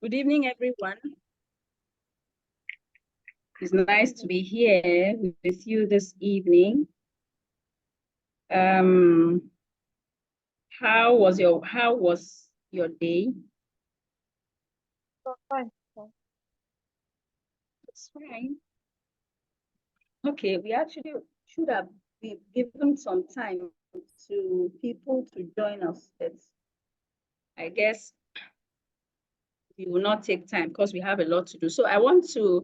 Good evening, everyone. It's nice to be here with you this evening. How was your day? Fine. It's fine. Okay, we actually should have given some time to people to join us, but I guess we will not take time because we have a lot to do. So I want to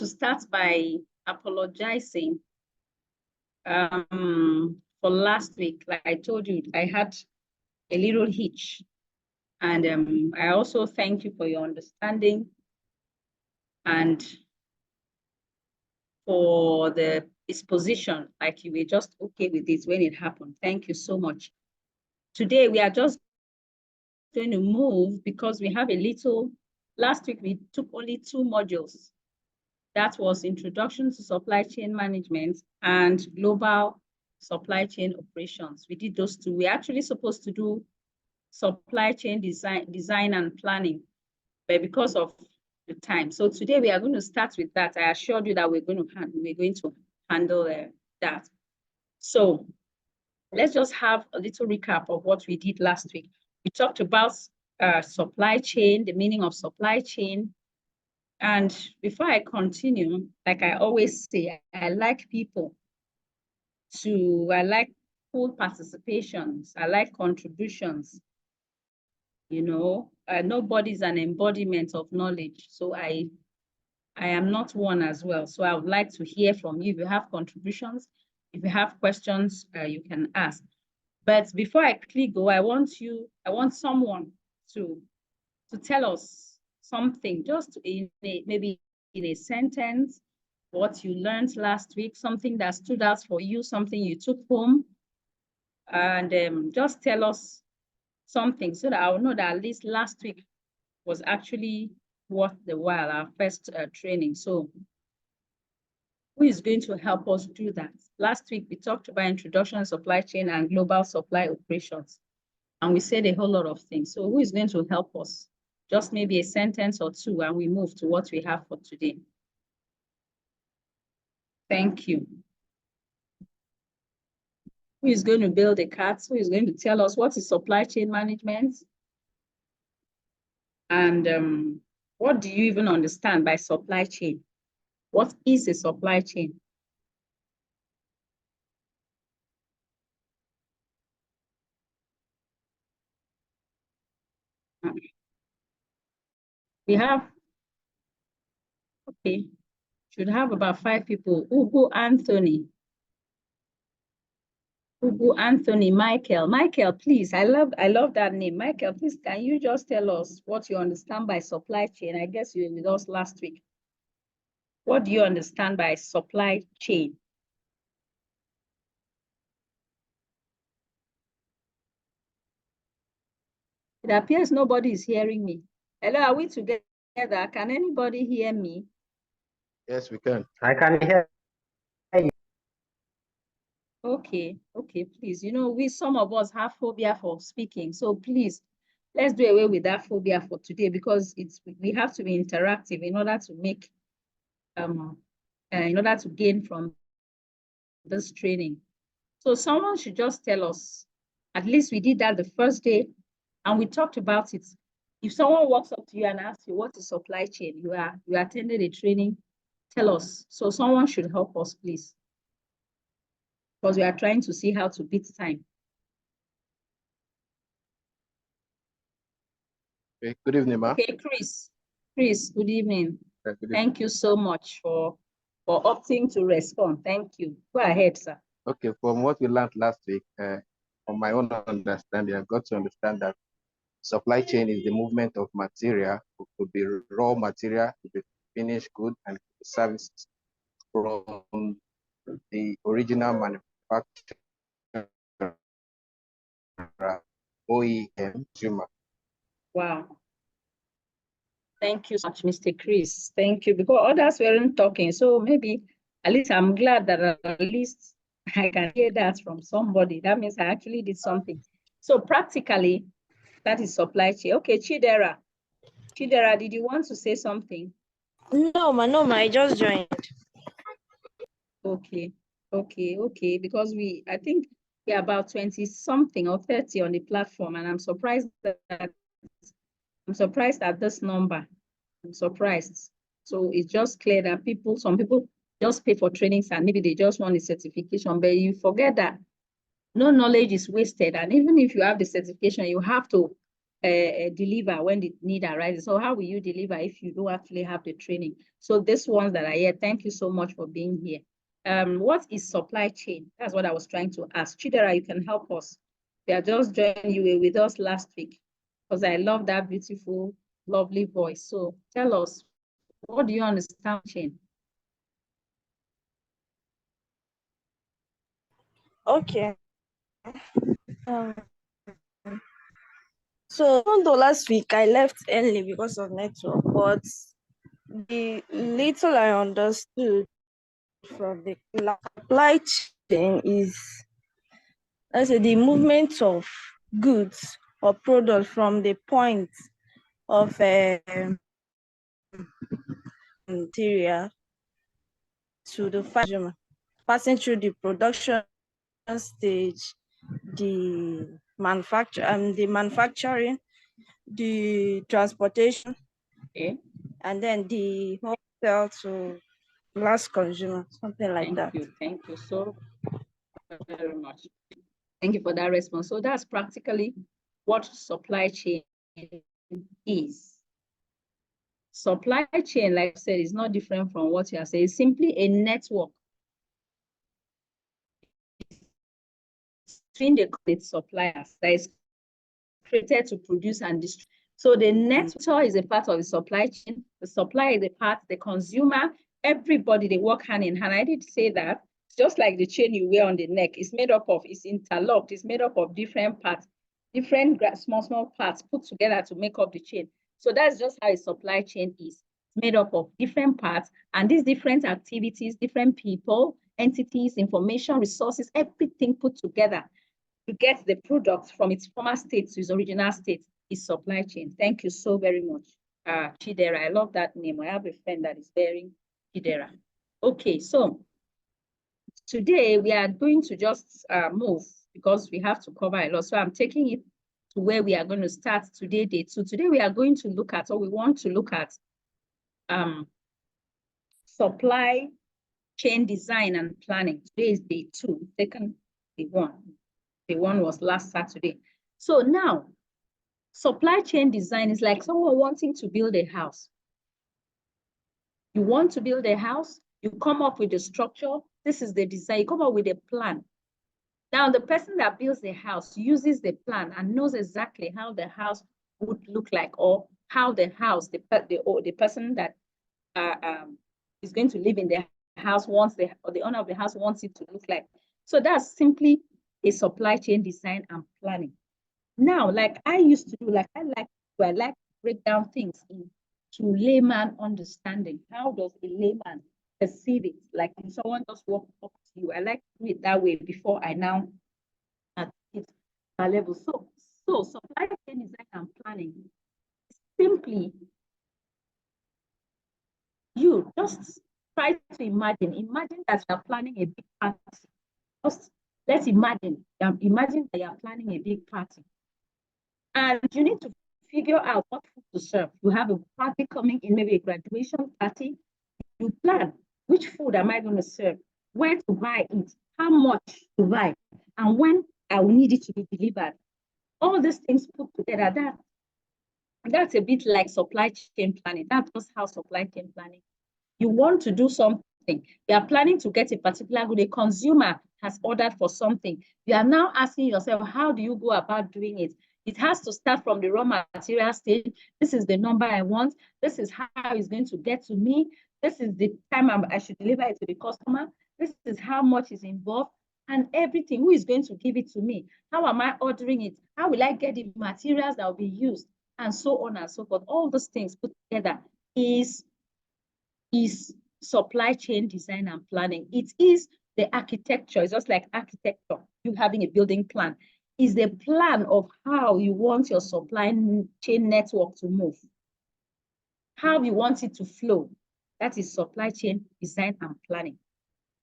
start by apologizing for last week. Like I told you, I had a little hitch. And I also thank you for your understanding and for the disposition, like you were just okay with it when it happened. Thank you so much. Today, we are just going to move because we have a little, last week we took only 2 modules. That was Introduction to Supply Chain Management and Global Supply Chain Operations. We did those 2. We're actually supposed to do supply chain design and planning, but because of the time. So today we are going to start with that. I assured you that we're going to handle that. So let's just have a little recap of what we did last week. We talked about supply chain, the meaning of supply chain. And before I continue, like I always say, I like full participations. I like contributions. You know, nobody's an embodiment of knowledge. So I am not one as well. So I would like to hear from you. If you have contributions, if you have questions, you can ask. But before I quickly go, I want someone to tell us something, just maybe in a sentence, what you learned last week, something that stood out for you, something you took home, and just tell us something so that I'll know that at least last week was actually worth the while, our first training. So who is going to help us do that? Last week, we talked about introduction to supply chain and global supply operations, and we said a whole lot of things. So who is going to help us? Just maybe a sentence or 2, and we move to what we have for today. Thank you. Who is going to build a cart? Who is going to tell us what is supply chain management? And what do you even understand by supply chain? What is a supply chain? We have, okay, should have about 5 people. Ugu Anthony. Ugu Anthony, Michael. Michael, please, I love that name. Michael, please, can you just tell us what you understand by supply chain? I guess you were with us last week. What do you understand by supply chain? It appears nobody is hearing me. Hello, are we together? Can anybody hear me? Yes, we can. I can hear you. Okay, please. You know, some of us have phobia for speaking. So please, let's do away with that phobia for today, because we have to be interactive in order to make, in order to gain from this training. So someone should just tell us, at least we did that the first day and we talked about it. If someone walks up to you and asks you, what is supply chain? You attended a training, tell us. So someone should help us, please, because we are trying to see how to beat time. Okay, good evening, ma. Okay, Chris, good evening. Good evening. Thank you so much for opting to respond. Thank you. Go ahead, sir. Okay, from what we learned last week, from my own understanding, I've got to understand that supply chain is the movement of material. It could be raw material, it could be finished good, and services from the original manufacturer, OEM, consumer. Wow. Thank you so much, Mr. Chris. Thank you, because others weren't talking. So maybe at least I'm glad that at least I can hear that from somebody. That means I actually did something. So practically, that is supply chain. Okay, Chidera. Chidera, did you want to say something? No, ma, I just joined. Okay, because I think we're about 20 something or 30 on the platform, and I'm surprised at this number. I'm surprised. So it's just clear that some people just pay for trainings and maybe they just want a certification, but you forget that no knowledge is wasted. And even if you have the certification, you have to deliver when the need arises. So how will you deliver if you don't actually have the training? So these ones that are here, thank you so much for being here. What is supply chain? That's what I was trying to ask. Chidera, you can help us. We are just joining you with us last week because I love that beautiful, lovely voice. So tell us, what do you understand chain? Okay. So even though last week I left early because of network, but the little I understood from the supply chain is, let's say, the movement of goods or products from the point of material to the consumer, passing through the production stage, the manufacturing, the transportation, Okay. and then the wholesale to last consumer, something like that. Thank you so very much. Thank you for that response. So that's practically what supply chain is. Supply chain, like I said, is not different from what you are saying. It's simply a network between the suppliers that is created to produce and distribute. So the network is a part of the supply chain. The supplier is a part, the consumer, everybody, they work hand in hand. I did say that. It's just like the chain you wear on the neck. It's made up of, it's interlocked. It's made up of different parts, different small parts put together to make up the chain. So that's just how a supply chain is. It's made up of different parts, and these different activities, different people, entities, information, resources, everything put together to get the product from its former state to its original state is supply chain. Thank you so very much, Chidera. I love that name. I have a friend that is bearing Chidera. Okay, so today we are going to just move because we have to cover a lot. So I'm taking it to where we are going to start today, day 2. Today we are going to look at, or we want to look at supply chain design and planning. Today is day 2, second day 1. Day 1 was last Saturday. So now, supply chain design is like someone wanting to build a house. You want to build a house, you come up with the structure. This is the design. You come up with a plan. Now, the person that builds the house uses the plan and knows exactly how the house would look like, or how the house, the person that is going to live in the house wants or the owner of the house wants it to look like. So that's simply a supply chain design and planning. Now, like I used to do, I like to break down things into layman understanding. How does a layman perceive it? Like if someone just walks up to you, I like to do it that way before I now at it level. So supply chain design and planning simply, you just try to imagine that you're planning a big party. Just let's imagine that you're planning a big party. And you need to figure out what food to serve. You have a party coming in, maybe a graduation party. You plan, which food am I going to serve? Where to buy it? How much to buy? And when I will need it to be delivered. All these things put together, that's a bit like supply chain planning. That's just how supply chain planning. You want to do something. You are planning to get a particular good. A consumer has ordered for something. You are now asking yourself, how do you go about doing it? It has to start from the raw material stage. This is the number I want. This is how it's going to get to me. This is the time I should deliver it to the customer. This is how much is involved and everything. Who is going to give it to me? How am I ordering it? How will I get the materials that will be used? And so on and so forth. All those things put together is supply chain design and planning. It is the architecture. It's just like architecture. You having a building plan is the plan of how you want your supply chain network to move. how you want it to flow. That is supply chain design and planning.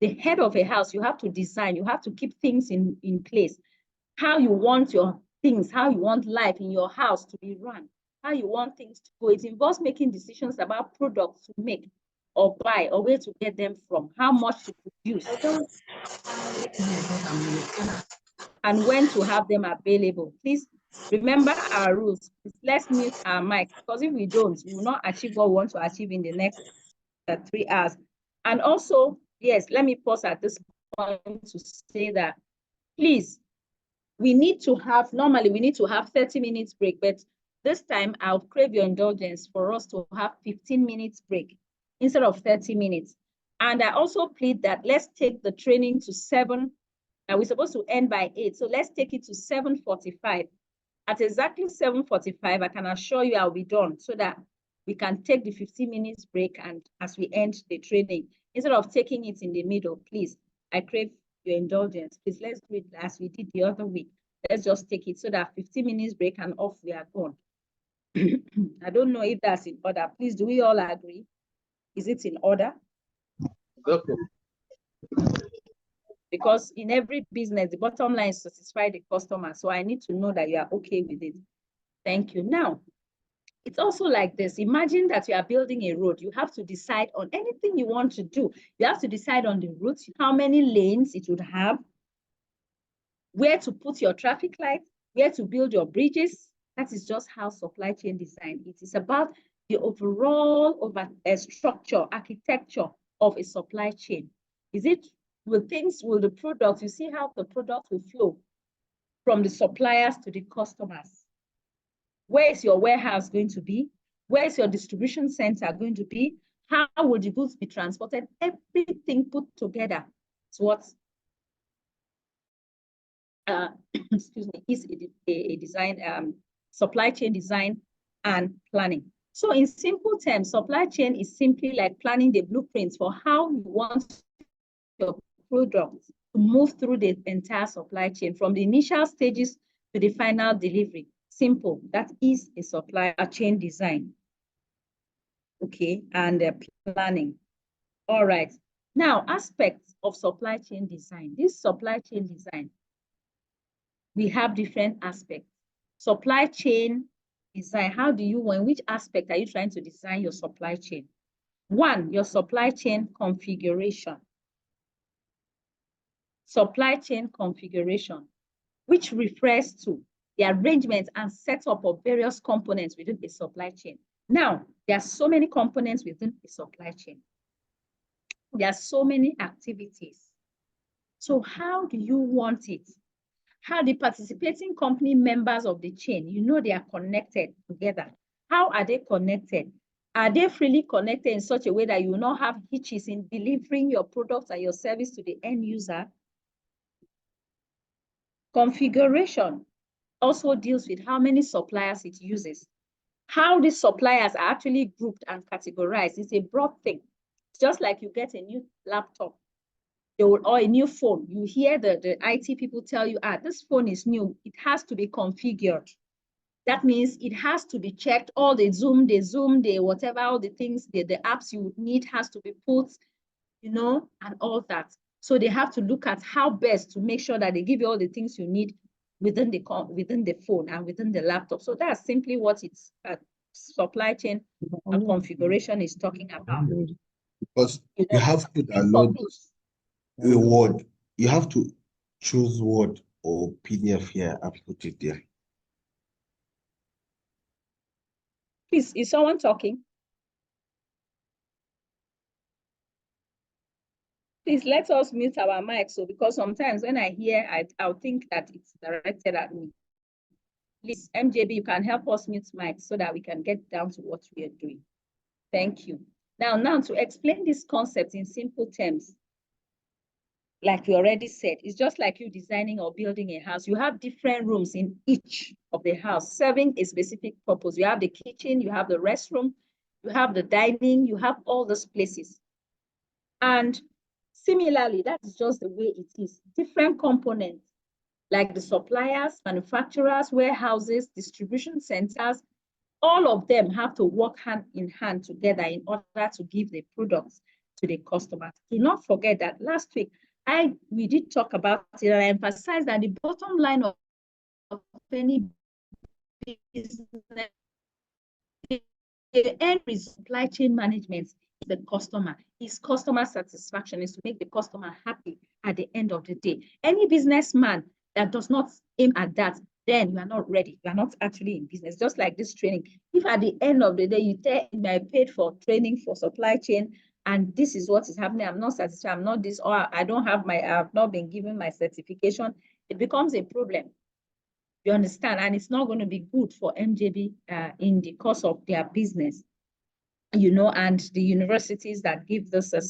The head of a house, you have to design, you have to keep things in place. How you want your things, how you want life in your house to be run, how you want things to go. It involves making decisions about products to make or buy or where to get them from, how much to produce, and when to have them available. Please remember our rules. Let's mute our mics, because if we don't, we will not achieve what we want to achieve in the next 3 hours. And also, yes, let me pause at this point to say that, please, we need to have, normally we need to have 30 minutes break, but this time I'll crave your indulgence for us to have 15 minutes break instead of 30 minutes. And I also plead that let's take the training to 7, and we're supposed to end by 8. So let's take it to 7:45. At exactly 7:45, I can assure you I'll be done, so that we can take the 15 minutes break and as we end the training, instead of taking it in the middle. Please, I crave your indulgence. Please, let's do it as we did the other week. Let's just take it so that 15 minutes break and off we are gone. I don't know if that's in order. Please, do we all agree? Is it in order? Okay. Because in every business, the bottom line is to satisfy the customer. So I need to know that you are okay with it. Thank you. Now, it's also like this. Imagine that you are building a road. You have to decide on anything you want to do. You have to decide on the route, how many lanes it would have, where to put your traffic lights, where to build your bridges. That is just how supply chain design. It is about the overall structure, architecture of a supply chain. Is it, will the products, you see how the product will flow from the suppliers to the customers. Where is your warehouse going to be? Where is your distribution center going to be? How will the goods be transported? Everything put together is what excuse me, is a design, supply chain design and planning. So in simple terms, supply chain is simply like planning the blueprints for how you want your product to move through the entire supply chain, from the initial stages to the final delivery. Simple, that is a supply chain design. Okay, and planning. All right, now aspects of supply chain design. This supply chain design, we have different aspects. Supply chain design, how do you, in which aspect are you trying to design your supply chain? One, your supply chain configuration. Supply chain configuration, which refers to the arrangement and setup of various components within a supply chain. Now, there are so many components within a supply chain. There are so many activities. So how do you want it? How the participating company members of the chain, you know they are connected together. How are they connected? Are they freely connected in such a way that you will not have hitches in delivering your products and your service to the end user? Configuration also deals with how many suppliers it uses. How these suppliers are actually grouped and categorized is a broad thing. It's just like you get a new laptop or a new phone. You hear the IT people tell you, this phone is new. It has to be configured. That means it has to be checked. All the Zoom, the whatever, all the things, the apps you would need has to be put, you know, and all that. So they have to look at how best to make sure that they give you all the things you need within the phone and within the laptop. So that's simply what it's supply chain configuration is talking about. Because you have to download a Word. You have to choose Word or PDF here and put it there. Please, is someone talking? Please let us mute our mic. So because sometimes when I hear, I'll think that it's directed at me. Please, MJB, you can help us mute mic so that we can get down to what we are doing. Thank you. Now to explain this concept in simple terms, like we already said, it's just like you designing or building a house. You have different rooms in each of the house serving a specific purpose. You have the kitchen, you have the restroom, you have the dining, you have all those places. And similarly, that is just the way it is. Different components, like the suppliers, manufacturers, warehouses, distribution centers, all of them have to work hand in hand together in order to give the products to the customers. Do not forget that last week, we did talk about it, and I emphasized that the bottom line of any business, the end result, supply chain management, is the customer. Is customer satisfaction, is to make the customer happy at the end of the day. Any businessman that does not aim at that, then you are not ready. You are not actually in business. Just like this training. If at the end of the day you tell me I paid for training for supply chain and this is what is happening, I'm not satisfied, I'm not this, or I have not been given my certification, it becomes a problem. You understand? And it's not going to be good for MJB in the course of their business, you know, and the universities that give this their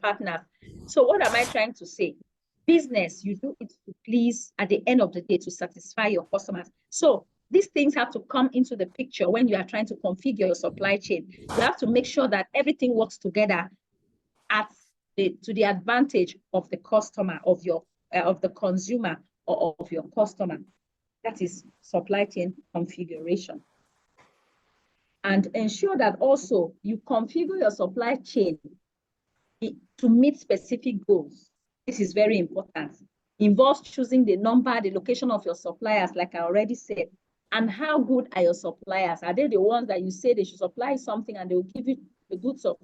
partners. So what am I trying to say? Business, you do it to please, at the end of the day, to satisfy your customers. So these things have to come into the picture when you are trying to configure your supply chain. You have to make sure that everything works together to the advantage of the customer, of the consumer, or of your customer. That is supply chain configuration. And ensure that also you configure your supply chain to meet specific goals. This is very important. Involves choosing the number, the location of your suppliers, like I already said. And how good are your suppliers? Are they the ones that you say they should supply something and they will give you the goods of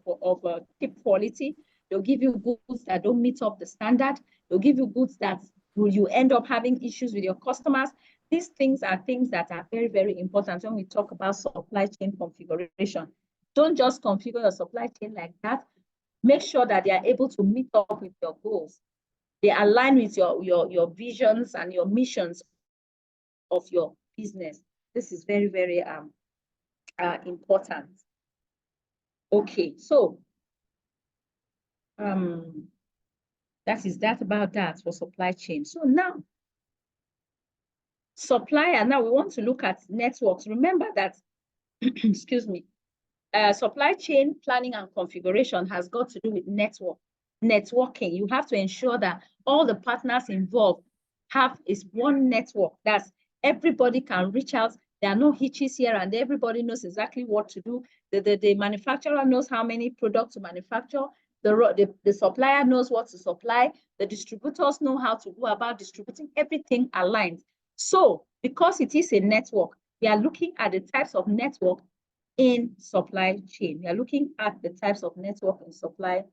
cheap quality? They'll give you goods that don't meet up the standard. They'll give you goods that you end up having issues with your customers. These things are things that are very, very important when we talk about supply chain configuration. Don't just configure your supply chain like that. Make sure that they are able to meet up with your goals. They align with your visions and your missions of your business. This is very, very important. Okay, so that is that about that for supply chain. So now, supplier, now we want to look at networks. Remember that, excuse me, supply chain planning and configuration has got to do with networking. You have to ensure that all the partners involved have one network that everybody can reach out. There are no hitches here, and everybody knows exactly what to do. The manufacturer knows how many products to manufacture. The supplier knows what to supply. The distributors know how to go about distributing. Everything aligns. So because it is a network, we are looking at the types of network in supply chain. We are looking at the types of network in supply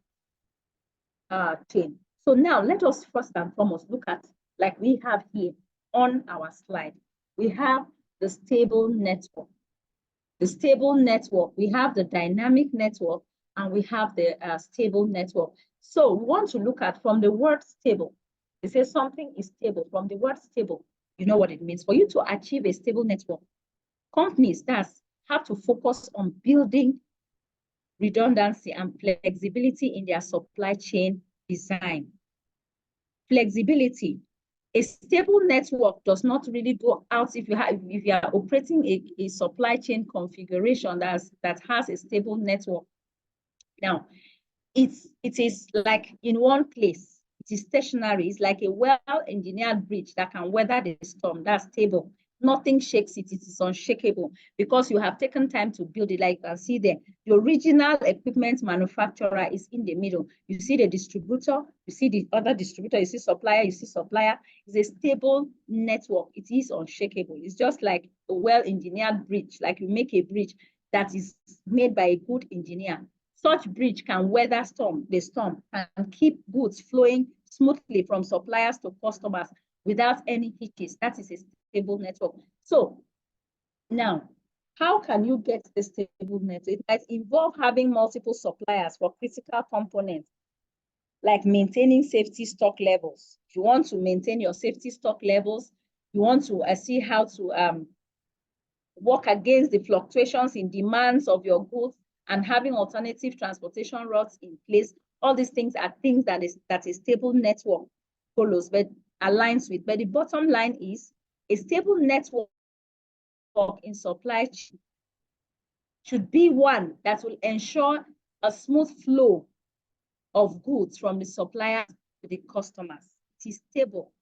chain. So now let us first and foremost look at, like we have here on our slide, we have the stable network. The stable network, we have the dynamic network, and we have the stable network. So we want to look at from the word stable. It says something is stable. From the word stable, you know what it means. For you to achieve a stable network, companies have to focus on building redundancy and flexibility in their supply chain design. Flexibility. A stable network does not really go out if you are operating a supply chain configuration that has a stable network. Now, it is like in one place. It is stationary. It's like a well-engineered bridge that can weather the storm. That's stable. Nothing shakes it. It is unshakable because you have taken time to build it. Like you can see there, the original equipment manufacturer is in the middle. You see the distributor, you see the other distributor, you see supplier, you see supplier. It's a stable network. It is unshakable. It's just like a well-engineered bridge, like you make a bridge that is made by a good engineer. Such bridge can weather the storm and keep goods flowing smoothly from suppliers to customers without any hitches. That is a stable network. So now, how can you get the stable network? It might involve having multiple suppliers for critical components, like maintaining safety stock levels. If you want to maintain your safety stock levels, you want to see how to work against the fluctuations in demands of your goods and having alternative transportation routes in place. All these things are things that a stable network follows, but aligns with. But the bottom line is a stable network in supply chain should be one that will ensure a smooth flow of goods from the suppliers to the customers. It is stable.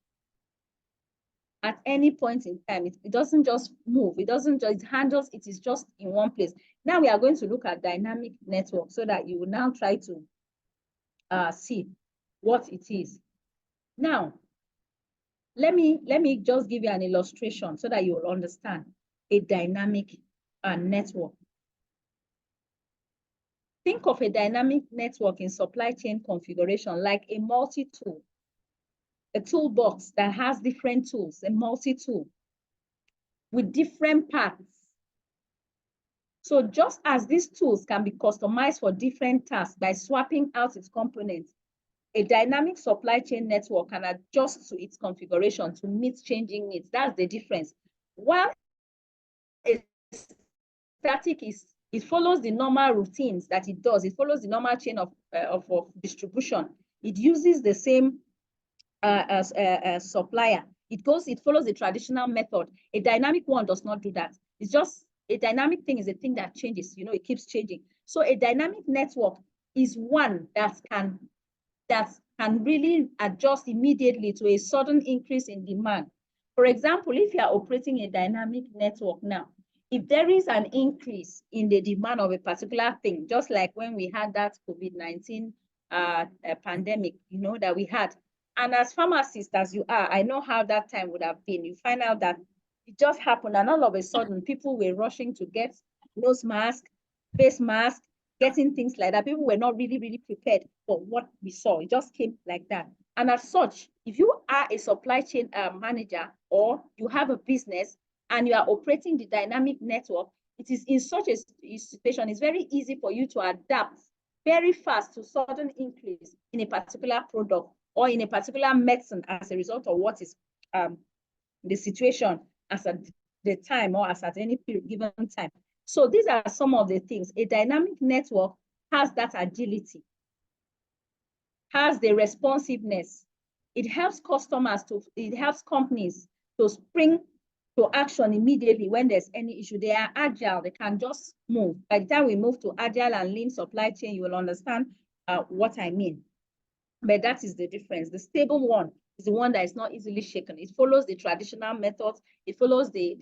at any point in time. It doesn't just move. It doesn't just, it handles, it is just in one place. Now we are going to look at dynamic network so that you will now try to see what it is. Now, let me just give you an illustration so that you will understand a dynamic network. Think of a dynamic network in supply chain configuration like a multi-tool, a toolbox that has different tools, a multi-tool with different parts. So just as these tools can be customized for different tasks by swapping out its components, a dynamic supply chain network can adjust to its configuration to meet changing needs. That's the difference. While a static is, it follows the normal routines that it does. It follows the normal chain of distribution. It uses the same supplier. It follows the traditional method. A dynamic one does not do that. It's just, a dynamic thing is a thing that changes, you know, it keeps changing. So a dynamic network is one that can really adjust immediately to a sudden increase in demand. For example, if you are operating a dynamic network now, if there is an increase in the demand of a particular thing, just like when we had that COVID-19 pandemic, you know, that we had. And as pharmacists as you are, I know how that time would have been. You find out that it just happened and all of a sudden people were rushing to get nose mask, face mask, getting things like that. People were not really prepared for what we saw. It just came like that. And as such, if you are a supply chain manager or you have a business and you are operating the dynamic network, it is in such a situation, it's very easy for you to adapt very fast to sudden increase in a particular product or in a particular medicine as a result of what is the situation as at the time or as at any given time. So these are some of the things. A dynamic network has that agility, has the responsiveness. It helps it helps companies to spring to action immediately when there's any issue. They are agile, they can just move. By the time we move to agile and lean supply chain, you will understand what I mean. But that is the difference. The stable one is the one that is not easily shaken. It follows the traditional methods. It follows the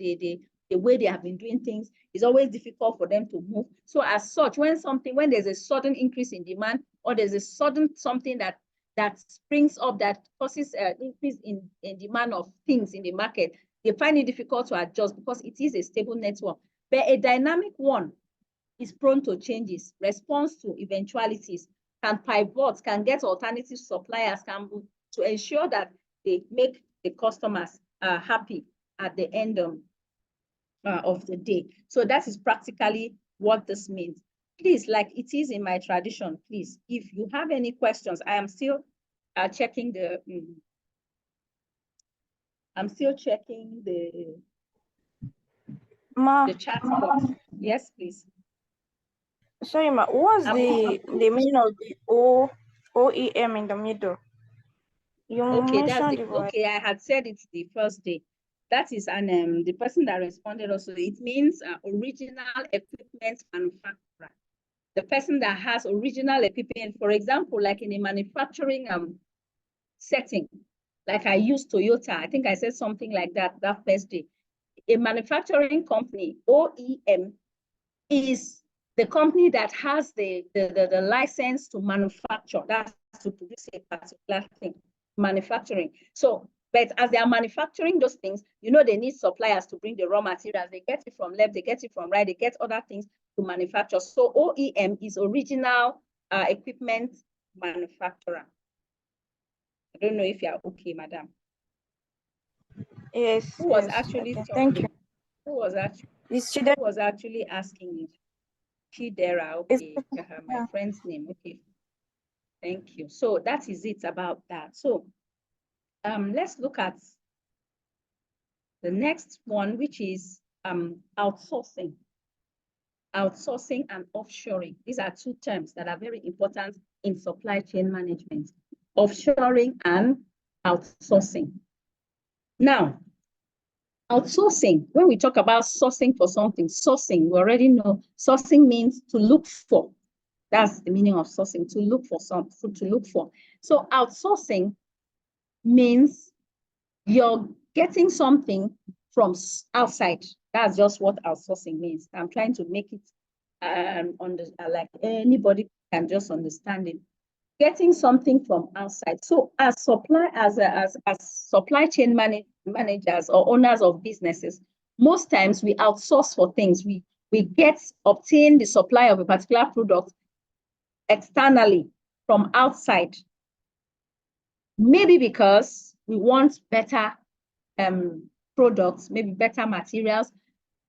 way they have been doing things. It's always difficult for them to move. So as such, when there's a sudden increase in demand or there's a sudden something that springs up that causes an increase in demand of things in the market, they find it difficult to adjust because it is a stable network. But a dynamic one is prone to changes, responds to eventualities, can pivot, can get alternative suppliers, to ensure that they make the customers happy at the end of the day. So that is practically what this means. Please, like it is in my tradition, please, if you have any questions, I am still checking the, Ma, the chat box. Yes, please. sorry, Ma, what's the meaning of the OEM in the middle? You mentioned it, okay. I had said it's the first day. That is the person that responded also. It means original equipment manufacturer. The person that has original equipment, for example, like in a manufacturing setting, like I used Toyota. I think I said something like that first day. A manufacturing company, OEM, is the company that has the license to manufacture, that's to produce a particular thing, manufacturing. So, but as they are manufacturing those things, you know, they need suppliers to bring the raw materials. They get it from left, they get it from right, they get other things to manufacture. So OEM is original equipment manufacturer. I don't know if you're okay, madam. Yes. Who was yes, actually okay. talking? Thank you. Who was actually asking it? Chidera, okay, my friend's name, okay. Thank you. So that is it about that. So let's look at the next one, which is outsourcing. Outsourcing and offshoring. These are two terms that are very important in supply chain management. Offshoring and outsourcing. Now, outsourcing, when we talk about sourcing for something, sourcing, we already know sourcing means to look for. That's the meaning of sourcing, to look for something, to look for. So outsourcing means you're getting something from outside. That's just what outsourcing means. I'm trying to make it like anybody can just understand it. Getting something from outside. So as supply chain managers or owners of businesses, most times we outsource for things. We obtain the supply of a particular product externally from outside. Maybe because we want better products, maybe better materials,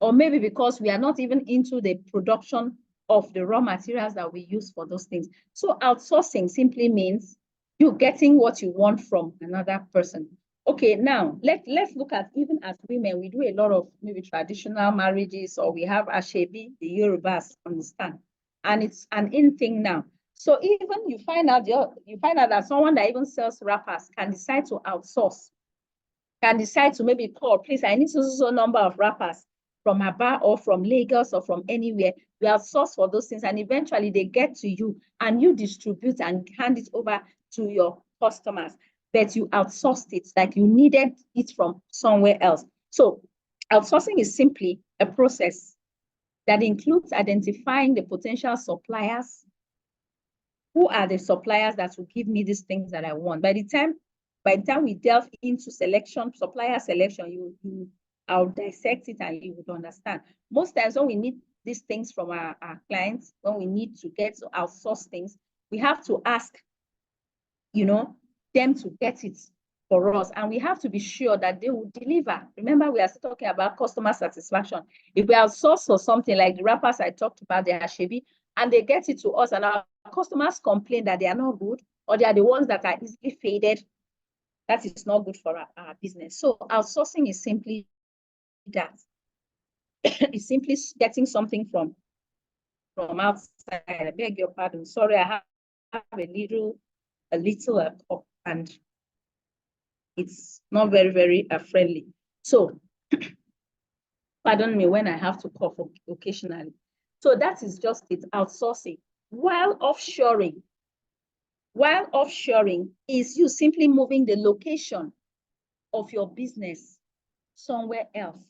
or maybe because we are not even into the production of the raw materials that we use for those things. So outsourcing simply means you getting what you want from another person. Okay, now let's look at, even as women, we do a lot of maybe traditional marriages, or we have Ashebi, the Yorubas understand, and it's an in thing now. So even you find out that someone that even sells wrappers can decide to outsource, can decide to maybe call, please, I need so number of wrappers from Aba or from Lagos or from anywhere. You outsource for those things, and eventually they get to you and you distribute and hand it over to your customers. But you outsourced it, like you needed it from somewhere else. So outsourcing is simply a process that includes identifying the potential suppliers. Who are the suppliers that will give me these things that I want? By the time we delve into selection, supplier selection, I'll dissect it and you would understand. Most times when we need these things from our clients, when we need to get to outsource things, we have to ask, them to get it for us. And we have to be sure that they will deliver. Remember, we are still talking about customer satisfaction. If we outsource for something like the wrappers I talked about, the Ashebi, and they get it to us and our customers complain that they are not good, or they are the ones that are easily faded, that is not good for our business. So outsourcing is simply that. It's simply getting something from outside. I beg your pardon. Sorry, I have a little cough, and it's not very, very friendly. So pardon me when I have to cough occasionally. So that is just it, outsourcing. While offshoring is you simply moving the location of your business somewhere else,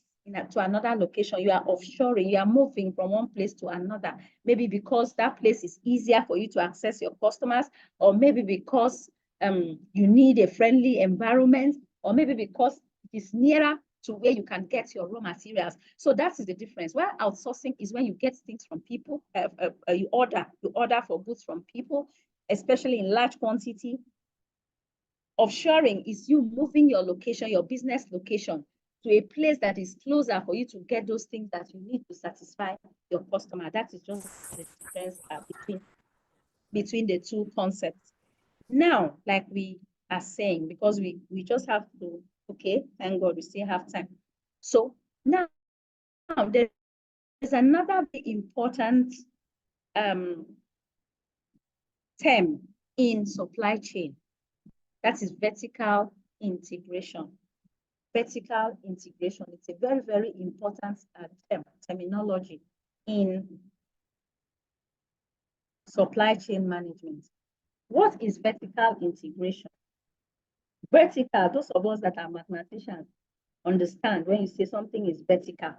to another location. You are offshoring, you are moving from one place to another, maybe because that place is easier for you to access your customers, or maybe because you need a friendly environment, or maybe because it is nearer to where you can get your raw materials. So that is the difference. While outsourcing is when you get things from people, you order for goods from people, especially in large quantity. Offshoring is you moving your location, your business location, to a place that is closer for you to get those things that you need to satisfy your customer. That is just the difference between the two concepts. Now, like we are saying, because we just have to, okay, thank God we still have time. So now there is another important term in supply chain. That is vertical integration. Vertical integration. It's a very, very important terminology in supply chain management. What is vertical integration? Vertical, those of us that are mathematicians understand when you say something is vertical.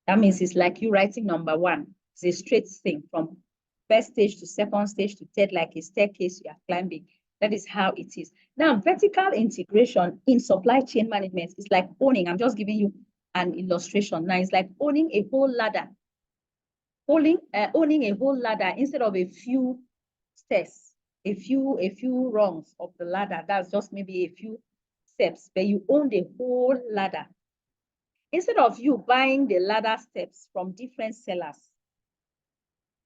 That means it's like you writing number one. It's a straight thing from first stage to second stage to third, like a staircase you are climbing. That is how it is. Now, vertical integration in supply chain management is like owning. I'm just giving you an illustration. Now, it's like owning a whole ladder. Owning a whole ladder instead of a few steps, a few rungs of the ladder. That's just maybe a few steps, but you own the whole ladder. Instead of you buying the ladder steps from different sellers,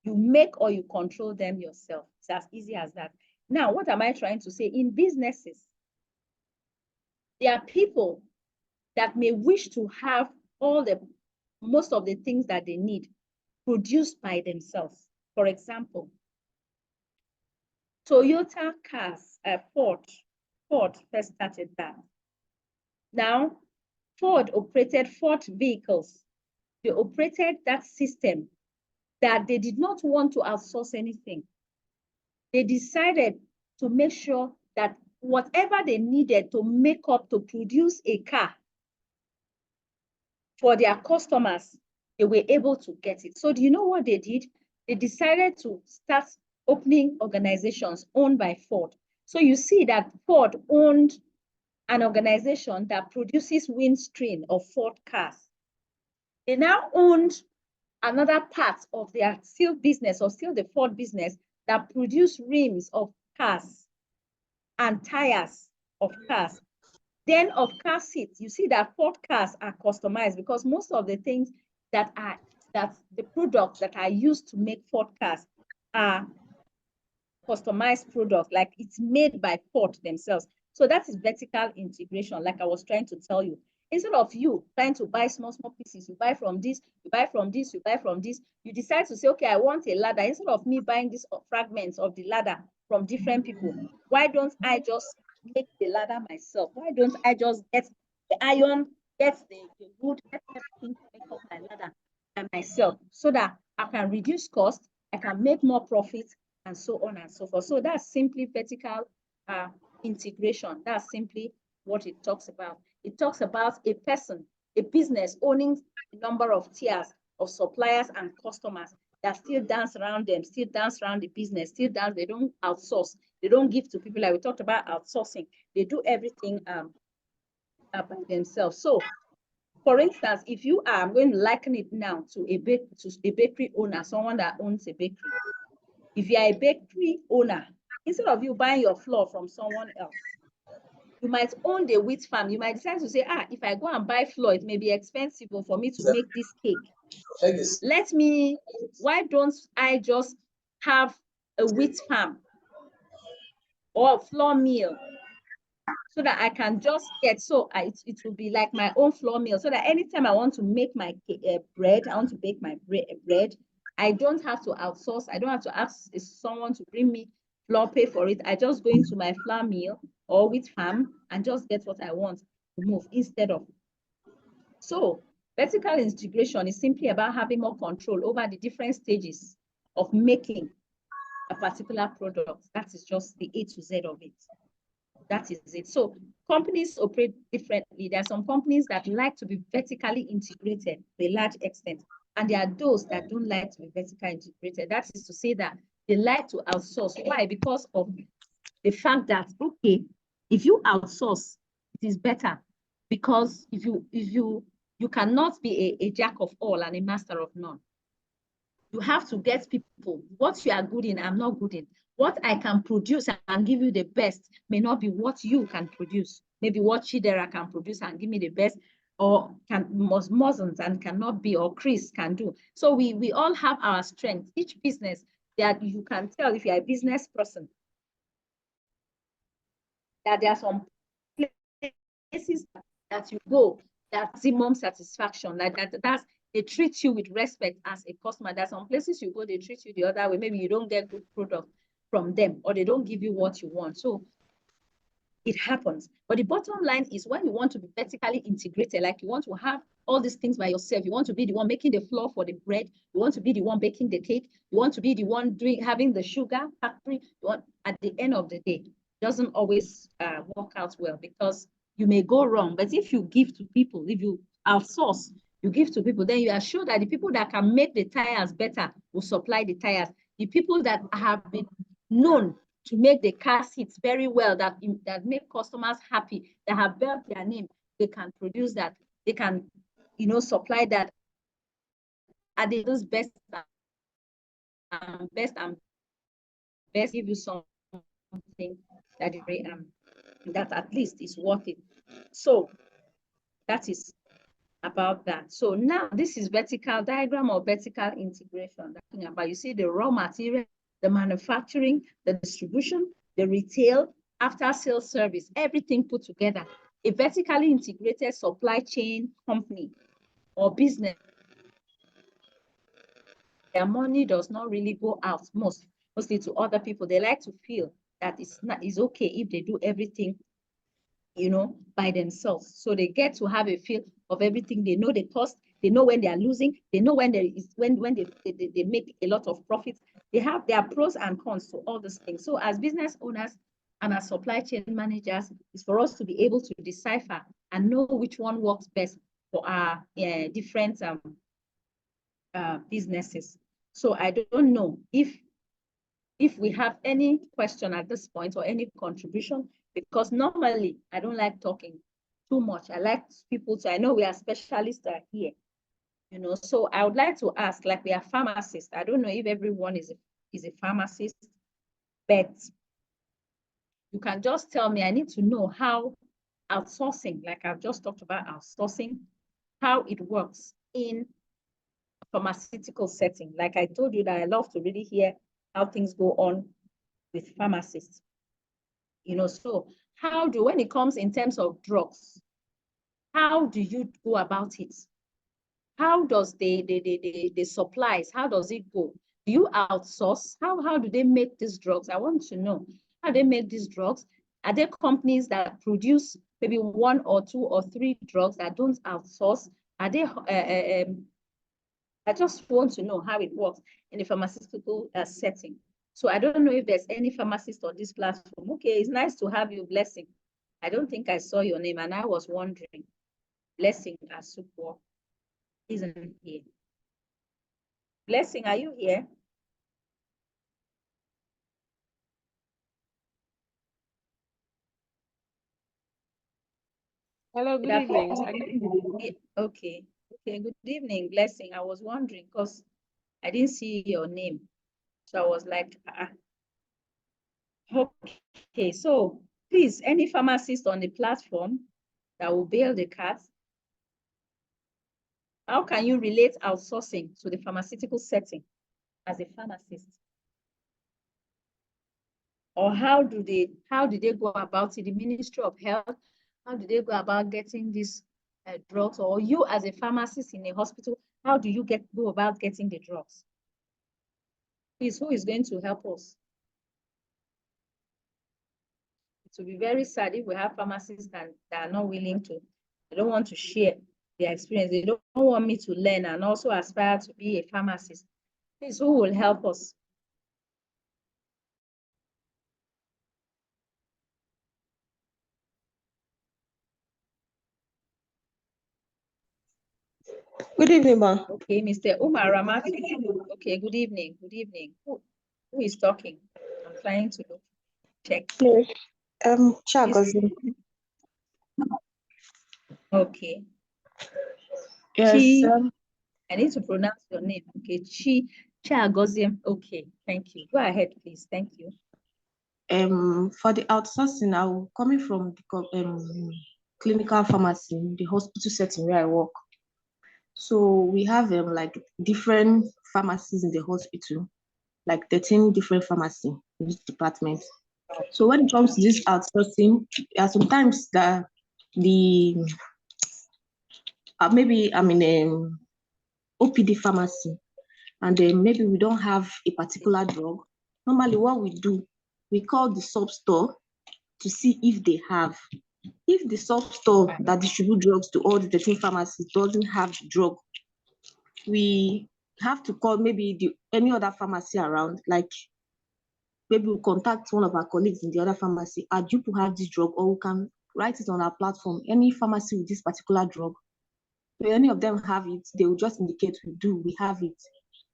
you make or you control them yourself. It's as easy as that. Now, what am I trying to say? In businesses, there are people that may wish to have most of the things that they need produced by themselves. For example, Toyota cars, Ford first started that. Now, Ford operated Ford vehicles. They operated that system that they did not want to outsource anything. They decided to make sure that whatever they needed to make up to produce a car for their customers, they were able to get it. So do you know what they did? They decided to start opening organizations owned by Ford. So you see that Ford owned an organization that produces windscreen of Ford cars. They now owned another part of their still business, or still the Ford business, that produce rims of cars and tires of cars. Then of car seats, you see that Ford cars are customized, because most of the things that the products that are used to make Ford cars are customized products, like it's made by Ford themselves. So that is vertical integration, like I was trying to tell you. Instead of you trying to buy small pieces, you buy from this, you buy from this, you buy from this, you decide to say, okay, I want a ladder. Instead of me buying these fragments of the ladder from different people, why don't I just make the ladder myself? Why don't I just get the iron, get the wood, get everything to make up my ladder by myself, so that I can reduce cost, I can make more profit, and so on and so forth. So that's simply vertical integration. That's simply what it talks about. It talks about a person, a business owning a number of tiers of suppliers and customers that still dance around them, still dance around the business, still dance. They don't outsource. They don't give to people, like we talked about outsourcing. They do everything by themselves. So, for instance, if you are, I'm going to liken it now to a bakery owner, someone that owns a bakery. If you are a bakery owner, instead of you buying your flour from someone else, you might own the wheat farm. You might decide to say, if I go and buy flour, it may be expensive for me to make this cake. Why don't I just have a wheat farm or a flour mill, so that I can just get, it will be like my own flour mill, so that anytime I want to make my bread, I want to bake my bread, I don't have to outsource. I don't have to ask someone to bring me flour, pay for it. I just go into my flour mill or wheat farm and just get what I want to move instead of. So vertical integration is simply about having more control over the different stages of making a particular product. That is just the A to Z of it. That is it. So companies operate differently. There are some companies that like to be vertically integrated to a large extent, and there are those that don't like to be vertically integrated. That is to say that they like to outsource. Why? Because of the fact that, okay, if you outsource, it is better, because if you cannot be a jack of all and a master of none. You have to get people. What you are good in, I'm not good in. What I can produce and give you the best may not be what you can produce. Maybe what Chidera can produce and give me the best, or Mosmosons and cannot be, or Chris can do. So we all have our strengths. Each business that you can tell, if you're a business person, that there are some places that you go, that maximum satisfaction, like that's, they treat you with respect as a customer. There's some places you go, they treat you the other way. Maybe you don't get good product from them, or they don't give you what you want. So it happens. But the bottom line is, when you want to be vertically integrated, like you want to have all these things by yourself, you want to be the one making the flour for the bread, you want to be the one baking the cake, you want to be the one having the sugar factory, at the end of the day, doesn't always work out well, because you may go wrong. But if you give to people, if you outsource, you give to people, then you are sure that the people that can make the tires better will supply the tires. The people that have been known to make the car seats very well, that make customers happy, that have built their name, they can produce that. They can, supply that. Are they those best and best give you something that at least is worth it. So that is about that. So now this is vertical diagram or vertical integration. But you see the raw material, the manufacturing, the distribution, the retail, after sales service, everything put together. A vertically integrated supply chain company or business, their money does not really go out mostly to other people. They like to feel that it's okay if they do everything, by themselves. So they get to have a feel of everything. They know the cost. They know when they are losing. They know when they make a lot of profits. They have their pros and cons to all these things. So as business owners and as supply chain managers, it's for us to be able to decipher and know which one works best for our different businesses. So I don't know if we have any question at this point or any contribution, because normally I don't like talking too much. I like people to, I know we are specialists here, you know, so I would like to ask, like we are pharmacists. I don't know if everyone is a pharmacist, but you can just tell me, I need to know how outsourcing, like I've just talked about outsourcing, how it works in a pharmaceutical setting. Like I told you that I love to really hear how things go on with pharmacists. You know, so how do, when it comes in terms of drugs, how do you go about it? How does the supplies, how does it go? Do you outsource? How do they make these drugs? I want to know how they make these drugs. Are there companies that produce maybe 1 or 2 or 3 drugs that don't outsource? Are they, I just want to know how it works in the pharmaceutical setting. So I don't know if there's any pharmacist on this platform. Okay, it's nice to have you, Blessing. I don't think I saw your name, and I was wondering. Blessing Asukwo isn't here. Blessing, are you here? Hello, good evening. Okay, good evening, Blessing. I was wondering because I didn't see your name. So I was like, okay, so please, any pharmacist on the platform that will bail the cat, how can you relate outsourcing to the pharmaceutical setting as a pharmacist? Or how do they go about it? The Ministry of Health, how do they go about getting these drugs? Or you as a pharmacist in a hospital, how do you go about getting the drugs? Please, who is going to help us? It will be very sad if we have pharmacists that are not willing to, they don't want to share their experience. They don't want me to learn and also aspire to be a pharmacist. Please, who will help us? Good evening, ma. Okay, Mr. Umar Ramati. Okay, good evening. Good evening. Who is talking? I'm trying to check. Yes. Chagozi. Okay. Yes. I need to pronounce your name. Okay, Chagozi. Okay, thank you. Go ahead, please. Thank you. For the outsourcing, coming from the clinical pharmacy, the hospital setting where I work. So we have like different pharmacies in the hospital, like 13 different pharmacies in each department. So when it comes to this outsourcing, sometimes the maybe I'm in an OPD pharmacy, and then maybe we don't have a particular drug. Normally, what we do, we call the sub-store to see if they have. If the sub-store that distribute drugs to all the 13 pharmacies doesn't have the drug, we have to call maybe any other pharmacy around, like maybe we'll contact one of our colleagues in the other pharmacy, are you to have this drug, or we can write it on our platform, any pharmacy with this particular drug. If any of them have it, they will just indicate we have it.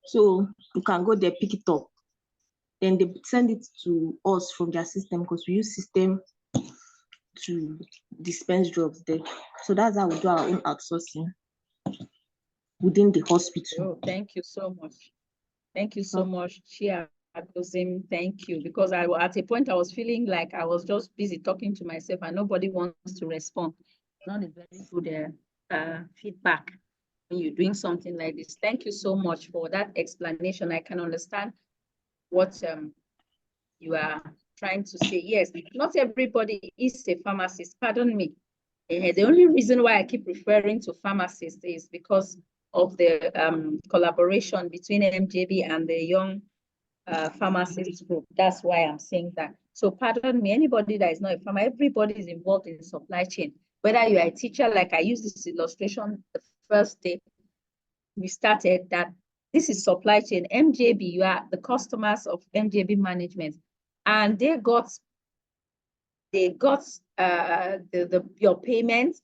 So you can go there, pick it up. Then they send it to us from their system, because we use system to dispense drugs there. So that's how we do our own outsourcing within the hospital. Oh, thank you so much. Thank you so much, Chia Agozim. Thank you. Because at a point I was feeling like I was just busy talking to myself and nobody wants to respond. Not a very good feedback when you're doing something like this. Thank you so much for that explanation. I can understand what you are trying to say. Yes, not everybody is a pharmacist. Pardon me. The only reason why I keep referring to pharmacists is because of the collaboration between MJB and the Young Pharmacists Group. That's why I'm saying that. So pardon me, anybody that is not a farmer, everybody is involved in supply chain. Whether you are a teacher, like I used this illustration the first day we started, that this is supply chain. MJB, you are the customers of MJB management, and they got your payment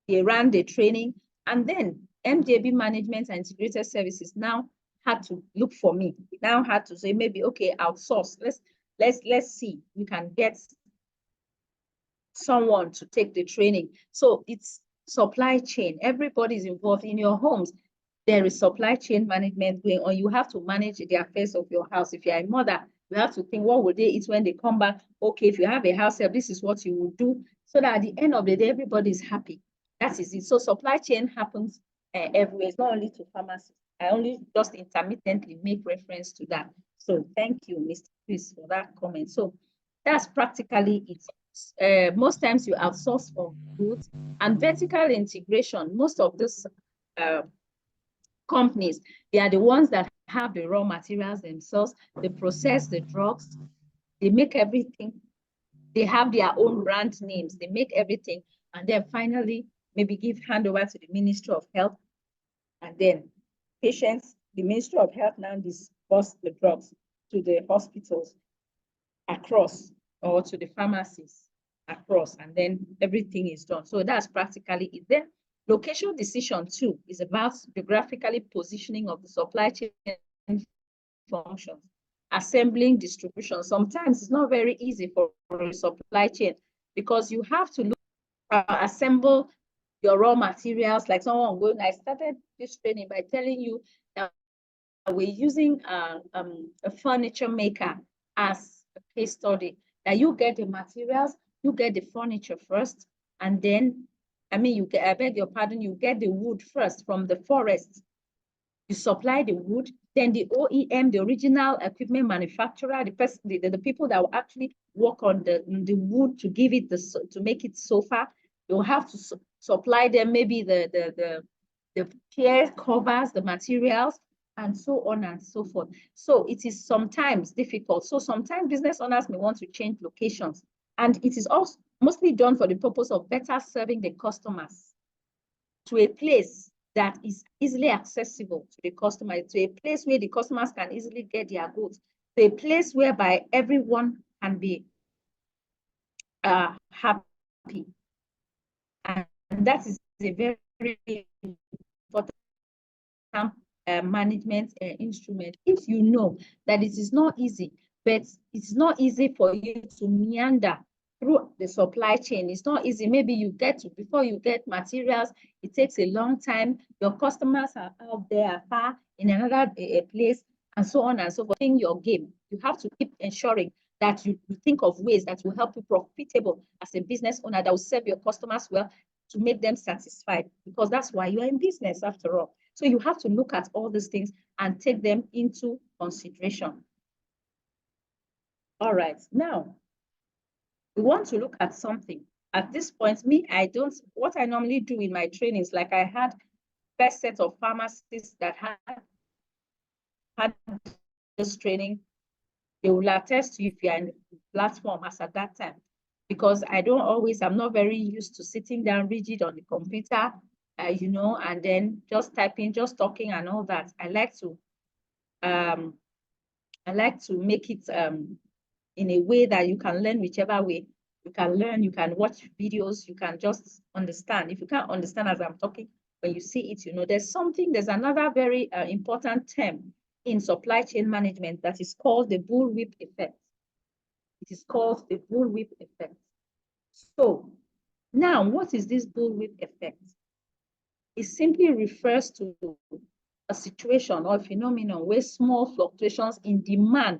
they ran the training, and then MJB Management and Integrated Services now had to look for me. Now had to say maybe, okay, outsource. Let's see, we can get someone to take the training. So it's supply chain. Everybody's involved in your homes. There is supply chain management going on. You have to manage the affairs of your house. If you're a mother, you have to think, what will they eat when they come back? Okay, if you have a house help, this is what you will do. So that at the end of the day, everybody is happy. That is it. So supply chain happens everywhere. It's not only to pharmacies. I only just intermittently make reference to that. So thank you, Mr. Chris, for that comment. So that's practically it. Most times you outsource for goods and vertical integration. Most of these companies, they are the ones that have the raw materials themselves. They process the drugs. They make everything. They have their own brand names. They make everything. And then finally, maybe give handover to the Ministry of Health. And then patients, the Ministry of Health now disperse the drugs to the hospitals across, or to the pharmacies across, and then everything is done. So that's practically it. Then location decision too is about geographically positioning of the supply chain functions, assembling, distribution. Sometimes it's not very easy for a supply chain because you have to assemble your raw materials. Like someone going, I started this training by telling you that we're using a furniture maker as a case study, that you get the materials, you get the furniture first, and then, I beg your pardon, you get the wood first from the forest. You supply the wood, then the OEM, the original equipment manufacturer, the people that will actually work on the wood to give it to make it sofa, you'll have to supply them maybe the chair covers, the materials, and so on and so forth. So it is sometimes difficult. So sometimes business owners may want to change locations, and it is also mostly done for the purpose of better serving the customers to a place that is easily accessible to the customer, to a place where the customers can easily get their goods, to a place whereby everyone can be happy. And that is a very important management instrument. If you know that it is not easy, but it's not easy for you to meander through the supply chain. It's not easy. Maybe before you get materials, it takes a long time. Your customers are out there far in another place, and so on and so forth. In your game, you have to keep ensuring that you think of ways that will help you profitable as a business owner, that will serve your customers well, to make them satisfied, because that's why you're in business after all. So you have to look at all these things and take them into consideration. All right, now we want to look at something. At this point, what I normally do in my trainings, like I had first set of pharmacists that had this training, they will attest to you if you're in the platform as at that time. Because I'm not very used to sitting down rigid on the computer, and then just typing, just talking and all that. I like to make it in a way that you can learn whichever way. You can learn, you can watch videos, you can just understand. If you can't understand as I'm talking, when you see it, there's another very important term in supply chain management that is called the bullwhip effect. It is called the bullwhip effect. So now, what is this bullwhip effect? It simply refers to a situation or phenomenon where small fluctuations in demand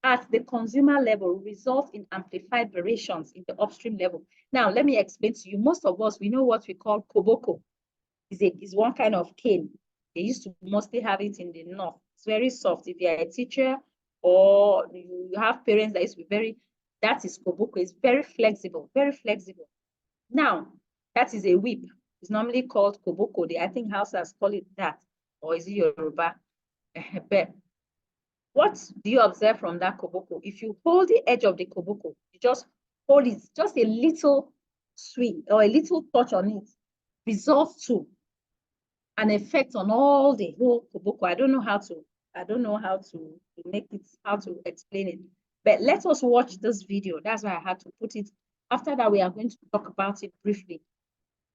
at the consumer level result in amplified variations in the upstream level. Now, let me explain to you. Most of us, we know what we call koboko. It's one kind of cane. They used to mostly have it in the north. It's very soft. If you're a teacher or you have parents that used to be that is koboko. It's very flexible, very flexible. Now, that is a whip. It's normally called koboko. I think Hausas call it that, or is it Yoruba? But what do you observe from that koboko? If you hold the edge of the koboko, you just hold it, just a little swing or a little touch on it, results to an effect on all the whole koboko. I don't know how to make it, how to explain it. But let us watch this video. That's why I had to put it. After that, we are going to talk about it briefly.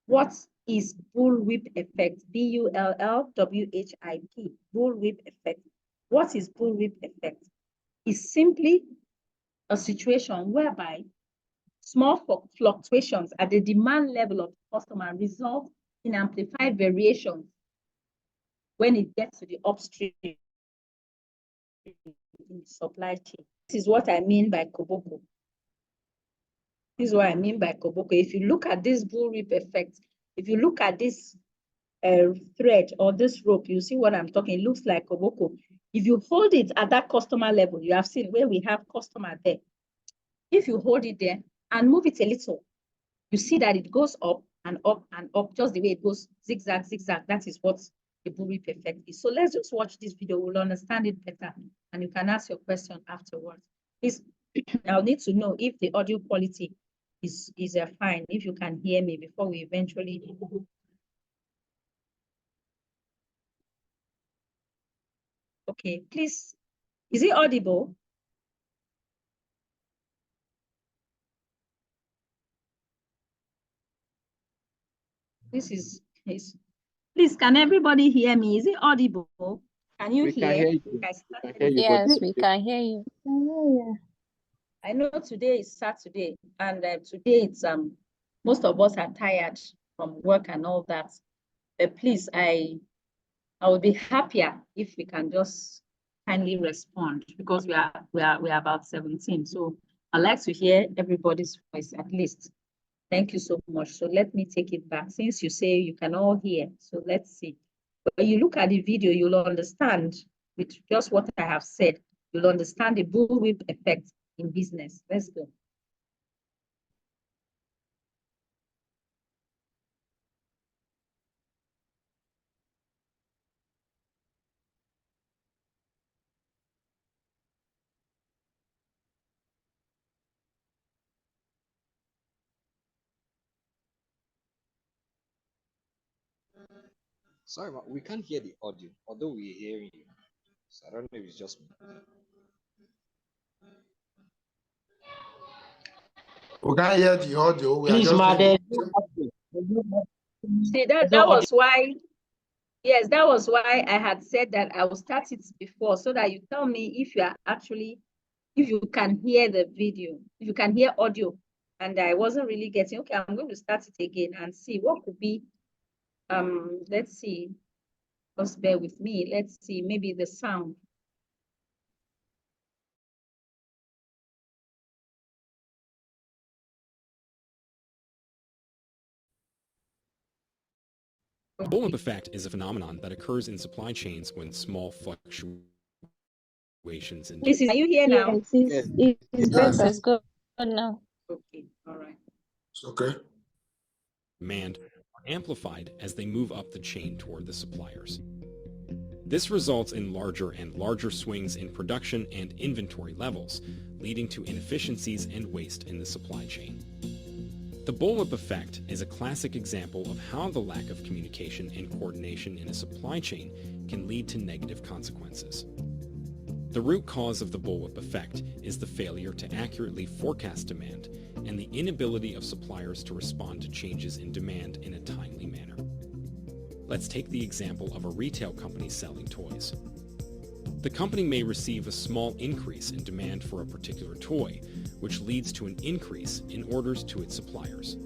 What is bullwhip effect, bullwhip, bullwhip effect. What is bullwhip effect? It's simply a situation whereby small fluctuations at the demand level of the customer result in amplified variations when it gets to the upstream in the supply chain. This is what I mean by Koboko. This is what I mean by Koboko. If you look at this bullwhip effect, if you look at this thread or this rope, you see what I'm talking. It looks like Koboko. If you hold it at that customer level, you have seen where we have customer there. If you hold it there and move it a little, you see that it goes up and up and up, just the way it goes zigzag, zigzag. That is what the bullwhip effect is. So let's just watch this video. We'll understand it better and you can ask your question afterwards. Please, I'll need to know if the audio quality is fine, if you can hear me before we eventually. Okay, please, is it audible? This is, please, can everybody hear me? Is it audible? Can you hear? Can hear you. We can hear you, Yes, we can hear you. I know today is Saturday, and today it's most of us are tired from work and all that. But please, I would be happier if we can just kindly respond, because we are about 17. So I'd like to hear everybody's voice at least. Thank you so much. So let me take it back. Since you say you can all hear, so let's see. When you look at the video, you'll understand with just what I have said. You'll understand the bullwhip effect in business. Let's go. Sorry, but we can't hear the audio, although we're hearing you. So I don't know if it's just me. We can't hear the audio. We Please, are just madam. See, that was why, yes, that was why I had said that I will start it before, so that you tell me if you are actually, if you can hear the video, if you can hear audio. And I wasn't really getting, okay, I'm going to start it again and see what could be, let's see, just bear with me. Let's see, maybe the sound. The bullwhip effect is a phenomenon that occurs in supply chains when small fluctuations in This is, are you here now? Yes, it's Yes. better. It's good now. Okay, all right. It's okay. demand are amplified as they move up the chain toward the suppliers. This results in larger and larger swings in production and inventory levels, leading to inefficiencies and waste in the supply chain. The bullwhip effect is a classic example of how the lack of communication and coordination in a supply chain can lead to negative consequences. The root cause of the bullwhip effect is the failure to accurately forecast demand and the inability of suppliers to respond to changes in demand in a timely manner. Let's take the example of a retail company selling toys. The company may receive a small increase in demand for a particular toy, which leads to an increase in orders to its suppliers.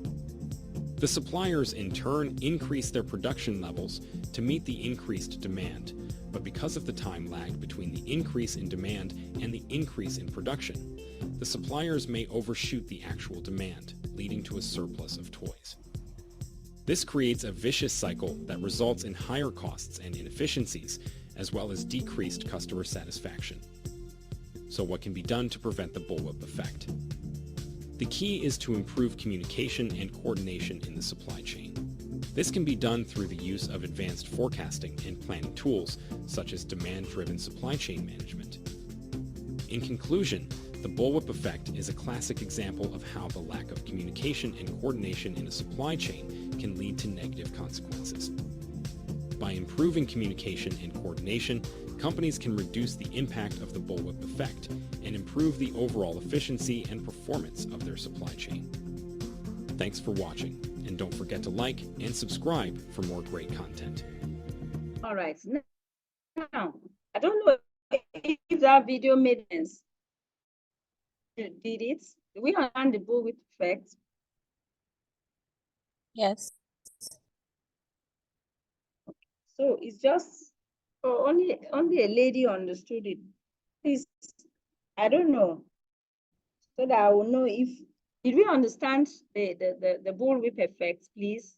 The suppliers in turn increase their production levels to meet the increased demand, but because of the time lag between the increase in demand and the increase in production, the suppliers may overshoot the actual demand, leading to a surplus of toys. This creates a vicious cycle that results in higher costs and inefficiencies, as well as decreased customer satisfaction. So what can be done to prevent the bullwhip effect? The key is to improve communication and coordination in the supply chain. This can be done through the use of advanced forecasting and planning tools, such as demand-driven supply chain management. In conclusion, the bullwhip effect is a classic example of how the lack of communication and coordination in a supply chain can lead to negative consequences. By improving communication and coordination, companies can reduce the impact of the bullwhip effect and improve the overall efficiency and performance of their supply chain. Thanks for watching, And don't forget to like and subscribe for more great content. All right. Now, I don't know if that video made sense. Did it? Do we understand the bullwhip effect? Yes. So it's just only a lady understood it. Please, I don't know, so that I will know if did we understand the bullwhip effect, please.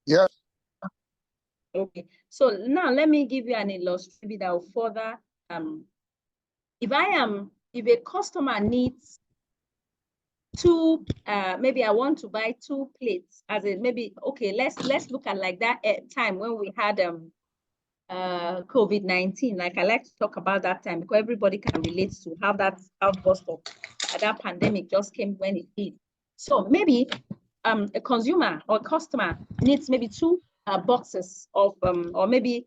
Yeah. Okay. So now let me give you an illustration that will further if a customer needs two, maybe I want to buy 2 plates as a maybe, okay, let's look at like that time when we had COVID-19. Like I like to talk about that time because everybody can relate to how that outburst of that pandemic just came when it did. So maybe a consumer or customer needs maybe 2 boxes of or maybe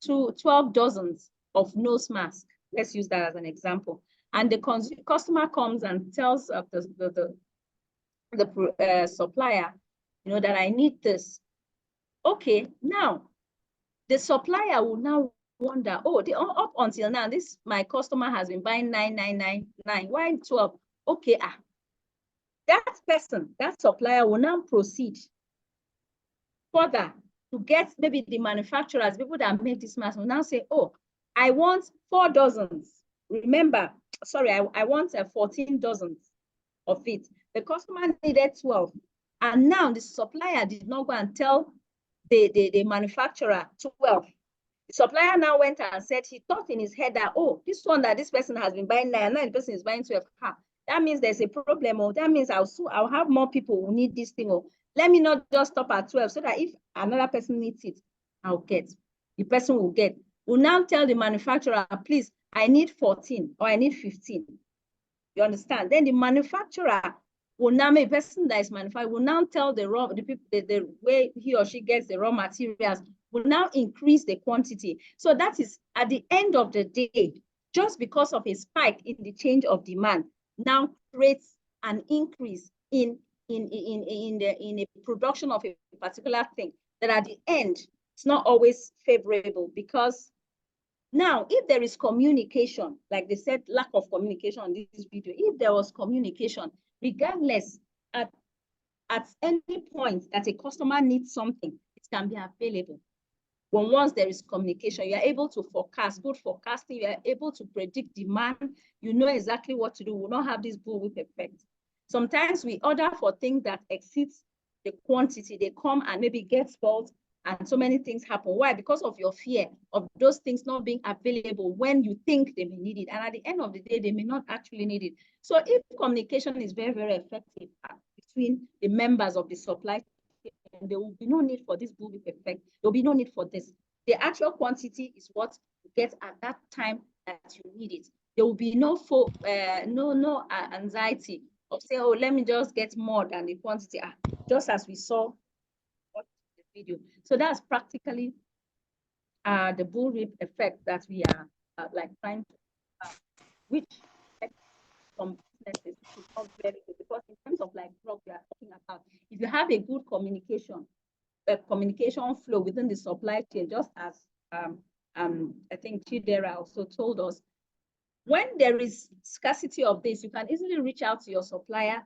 12 dozens of nose masks. Let's use that as an example. And the customer comes and tells the supplier, you know, that I need this. Okay, now the supplier will now wonder, oh, up until now, my customer has been buying 9,999. Why 12? Okay, that supplier will now proceed further to get maybe the manufacturers, people that make this mask will now say, oh, I want 4 dozens. Remember, sorry, I want 14 dozens of it. The customer needed 12. And now the supplier did not go and tell the manufacturer 12. The supplier now went and said, he thought in his head that, oh, this one that this person has been buying 9, and now the person is buying 12. That means there's a problem. Or that means I'll have more people who need this thing. Or let me not just stop at 12 so that if another person needs it, I'll get. The person will get. Will now tell the manufacturer, please, I need 14 or I need 15. You understand? Then the manufacturer will now, a person that is manufacturing will now tell the way he or she gets the raw materials will now increase the quantity. So that is at the end of the day, just because of a spike in the change of demand, now creates an increase in the production of a particular thing that at the end it's not always favorable, because now, if there is communication, like they said, lack of communication on this video, if there was communication, regardless, at any point that a customer needs something, it can be available. When once there is communication, you are able to forecast, good forecasting, you are able to predict demand, you know exactly what to do. We will not have this bullwhip effect. Sometimes we order for things that exceeds the quantity, they come and maybe get spoiled, and so many things happen. Why? Because of your fear of those things not being available when you think they may need it. And at the end of the day, they may not actually need it. So if communication is very, very effective between the members of the supply chain, there will be no need for this bullwhip effect. There will be no need for this. The actual quantity is what you get at that time that you need it. There will be no anxiety of saying, oh, let me just get more than the quantity, just as we saw video. So that's practically the bullwhip effect that we are like trying to which some businesses is not very good, because in terms of like what we are talking about, if you have a good communication flow within the supply chain, just as I think Chidera also told us, when there is scarcity of this, you can easily reach out to your supplier.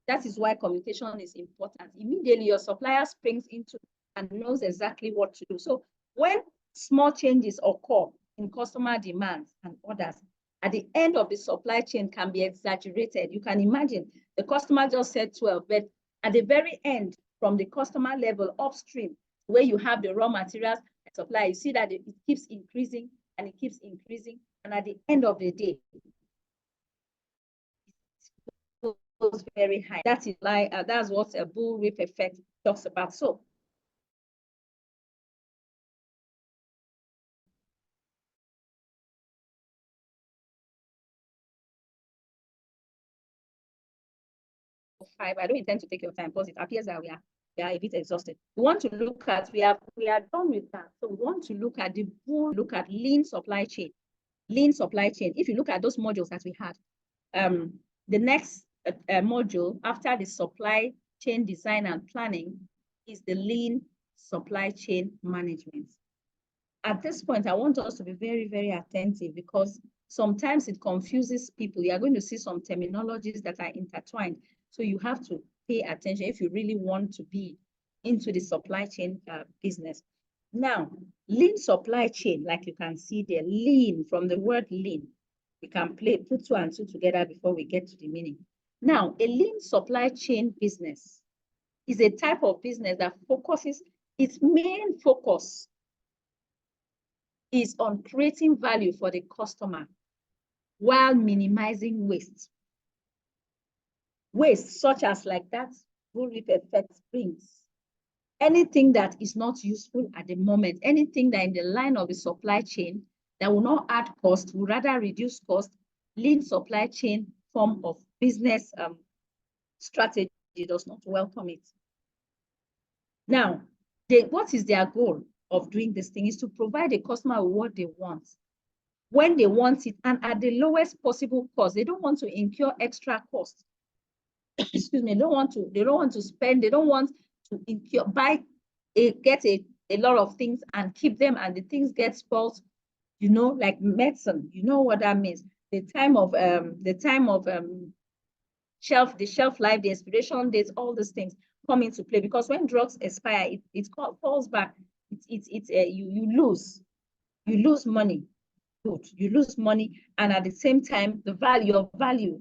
That is why communication is important. Immediately your supplier springs into and knows exactly what to do. So when small changes occur in customer demands and orders, at the end of the supply chain can be exaggerated. You can imagine the customer just said 12, but at the very end, from the customer level upstream, where you have the raw materials and supply, you see that it keeps increasing and it keeps increasing. And at the end of the day, it goes very high. That is like, that's what a bullwhip effect talks about. So I don't intend to take your time because it appears that we are a bit exhausted. We want to look at, we are done with that. So we want to look at look at lean supply chain. Lean supply chain. If you look at those modules that we had, the next module after the supply chain design and planning is the lean supply chain management. At this point, I want us to be very, very attentive because sometimes it confuses people. You are going to see some terminologies that are intertwined. So you have to pay attention if you really want to be into the supply chain business. Now, lean supply chain, like you can see there, lean, from the word lean, we can put 2 and 2 together before we get to the meaning. Now, a lean supply chain business is a type of business that focuses, its main focus is on creating value for the customer while minimizing waste. Waste such as like that bullwhip effect brings. Anything that is not useful at the moment, anything that in the line of the supply chain that will not add cost, will rather reduce cost, lean supply chain form of business strategy does not welcome it. Now, what is their goal of doing this thing is to provide the customer with what they want, when they want it, and at the lowest possible cost. They don't want to incur extra costs. Excuse me, they don't want to spend, they don't want to incur, get a lot of things and keep them, and the things get spoiled, you know, like medicine. You know what that means. The time of shelf life, the expiration dates, all these things come into play, because when drugs expire, it falls back. You lose money. Good, you lose money, and at the same time, the value,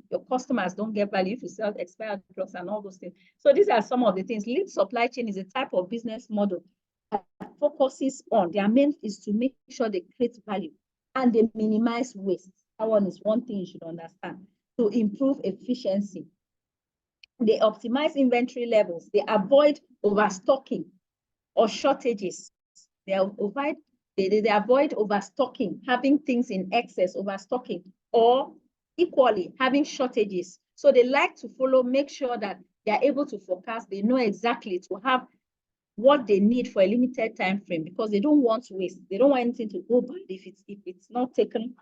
your customers don't get value if you sell expired drugs and all those things. So these are some of the things. Lean supply chain is a type of business model that focuses on, their main is to make sure they create value and they minimize waste. That one is one thing you should understand. To improve efficiency, they optimize inventory levels, they avoid overstocking or shortages. They avoid overstocking, having things in excess, overstocking, or equally having shortages. So they like to make sure that they are able to forecast, they know exactly to have what they need for a limited time frame, because they don't want waste. They don't want anything to go bad if it's not taken,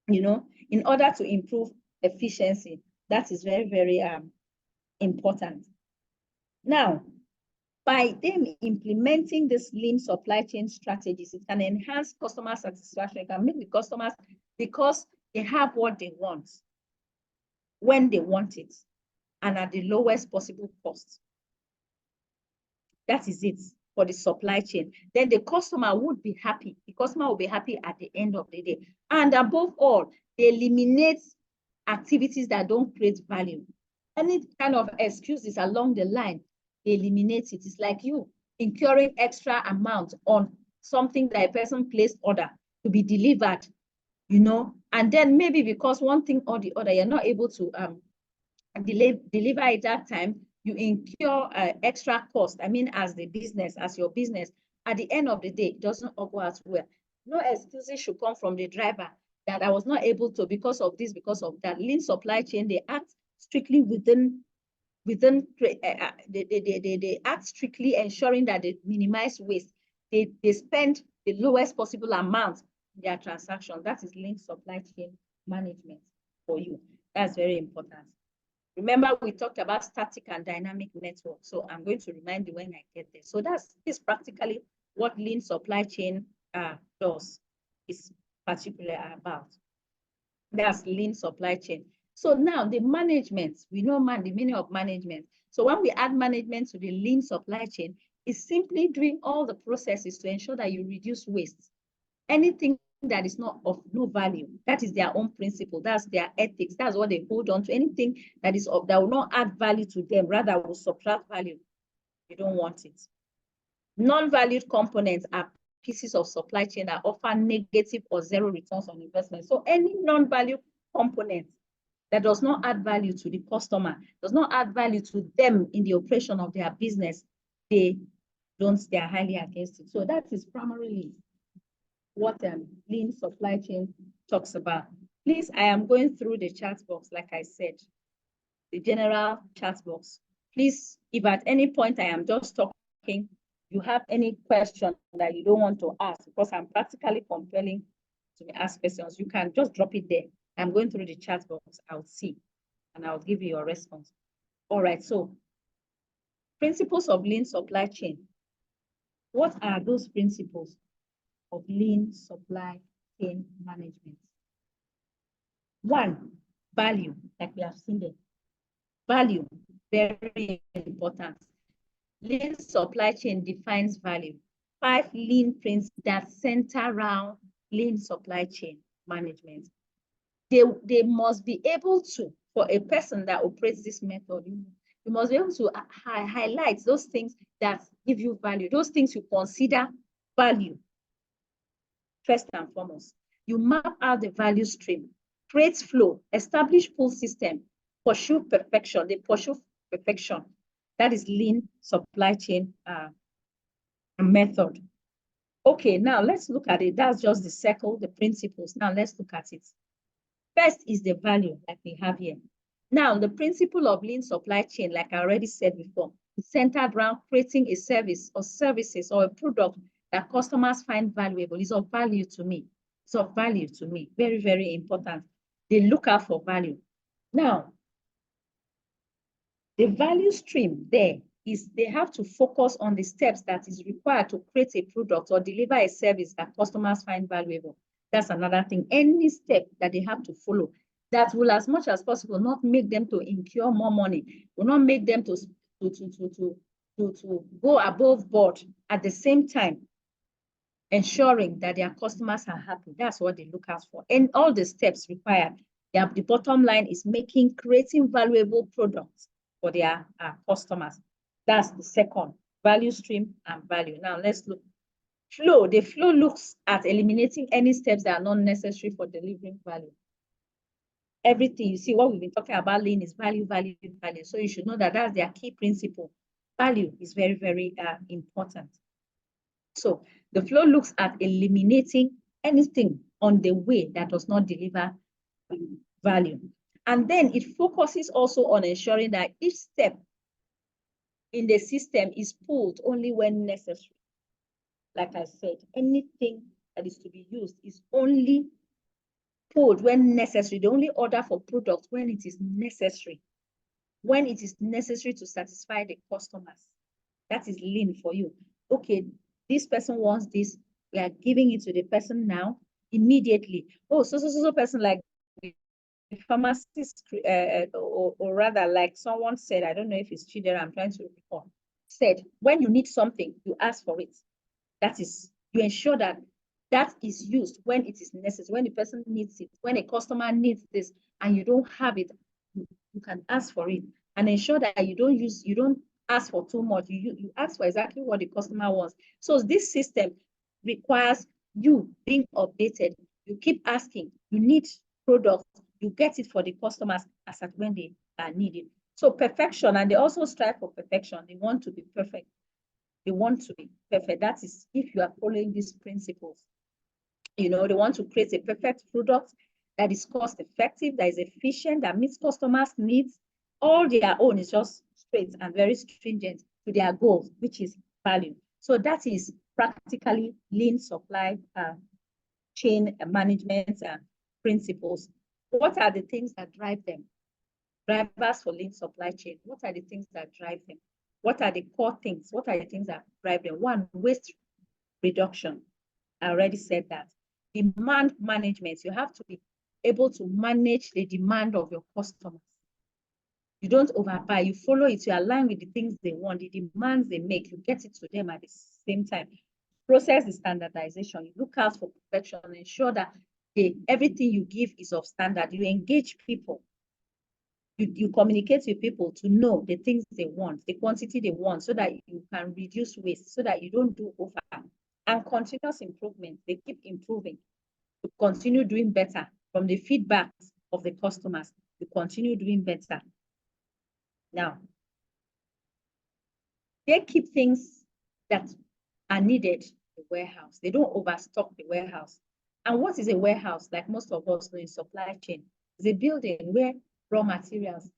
you know, in order to improve efficiency. That is very, very important. Now, by them implementing this lean supply chain strategies, it can enhance customer satisfaction. It can make the customers, because they have what they want, when they want it, and at the lowest possible cost. That is it for the supply chain. Then the customer would be happy. The customer will be happy at the end of the day. And above all, they eliminate activities that don't create value. Any kind of excuses along the line, they eliminate it. It's like you incurring extra amount on something that a person placed order to be delivered, you know, and then maybe because one thing or the other, you're not able to deliver at that time, you incur extra cost. I mean, as your business, at the end of the day, it doesn't all go as well. No excuses should come from the driver that I was not able to because of this, because of that. Lean supply chain, they act strictly they act strictly ensuring that they minimize waste. They spend the lowest possible amount in their transaction. That is lean supply chain management for you. That's very important. Remember, we talked about static and dynamic network. So I'm going to remind you when I get there. So that's practically what lean supply chain does, is particularly about. That's lean supply chain. So now the management, we know the meaning of management. So when we add management to the lean supply chain, it's simply doing all the processes to ensure that you reduce waste. Anything that is not of no value, that is their own principle, that's their ethics, that's what they hold on to. Anything that will not add value to them, rather will subtract value, you don't want it. Non-valued components are pieces of supply chain that offer negative or zero returns on investment. So any non-valued component that does not add value to the customer, does not add value to them in the operation of their business, they are highly against it. So that is primarily what lean supply chain talks about. Please, I am going through the chat box, like I said, the general chat box. Please, if at any point I am just talking, you have any question that you don't want to ask, because I'm practically compelling to ask questions, you can just drop it there. I'm going through the chat box, I'll see, and I'll give you your response. All right, so principles of lean supply chain. What are those principles of lean supply chain management? One, value, like we have seen there. Value, very important. Lean supply chain defines value. 5 lean principles that center around lean supply chain management. They must be able to, for a person that operates this method, you must be able to highlight those things that give you value, those things you consider value. First and foremost, you map out the value stream, create flow, establish pull system, pursue perfection. They pursue perfection. That is lean supply chain method. Okay, now let's look at it. That's just the circle, the principles. Now let's look at it. First is the value that we have here. Now, the principle of lean supply chain, like I already said before, is centered around creating a service or services or a product that customers find valuable. Is of value to me. It's of value to me. Very, very important. They look out for value. Now, the value stream there is they have to focus on the steps that is required to create a product or deliver a service that customers find valuable. That's another thing. Any step that they have to follow that will, as much as possible, not make them to incur more money, will not make them to go above board, at the same time ensuring that their customers are happy. That's what they look out for. And all the steps required. The bottom line is creating valuable products for their customers. That's the second, value stream and value. Now let's look. Flow. The flow looks at eliminating any steps that are not necessary for delivering value. Everything, you see, what we've been talking about lean is value, value, value. So you should know that that's their key principle. Value is very, very important. So the flow looks at eliminating anything on the way that does not deliver value. And then it focuses also on ensuring that each step in the system is pulled only when necessary. Like I said, anything that is to be used is only pulled when necessary. They only order for products when it is necessary. When it is necessary to satisfy the customers. That is lean for you. Okay, this person wants this. We are giving it to the person now, immediately. Oh, so person, like the pharmacist, or rather like someone said, I don't know if it's Chidera, I'm trying to recall, said, when you need something, you ask for it. That is, you ensure that that is used when it is necessary, when the person needs it, when a customer needs this and you don't have it, you can ask for it and ensure that you don't ask for too much. You ask for exactly what the customer wants. So this system requires you being updated. You keep asking, you need products, you get it for the customers as at when they need it. So perfection, and they also strive for perfection. They want to be perfect. They want to be perfect. That is, if you are following these principles, they want to create a perfect product that is cost effective, that is efficient, that meets customers' needs. All their own is just straight and very stringent to their goals, which is value. So that is practically lean supply chain management principles. What are the things that drive them? Drivers for lean supply chain. What are the things that drive them? What are the core things? What are the things that drive them? One, waste reduction. I already said that. Demand management. You have to be able to manage the demand of your customers. You don't overbuy. You follow it. You align with the things they want, the demands they make. You get it to them at the same time. Process the standardization. You look out for perfection. Ensure that everything you give is of standard. You engage people. You communicate with people to know the things they want, the quantity they want, so that you can reduce waste, so that you don't do over. And continuous improvement. They keep improving. You continue doing better. From the feedback of the customers, you continue doing better. Now, they keep things that are needed in the warehouse. They don't overstock the warehouse. And what is a warehouse? Like most of us know in supply chain, is a building where raw materials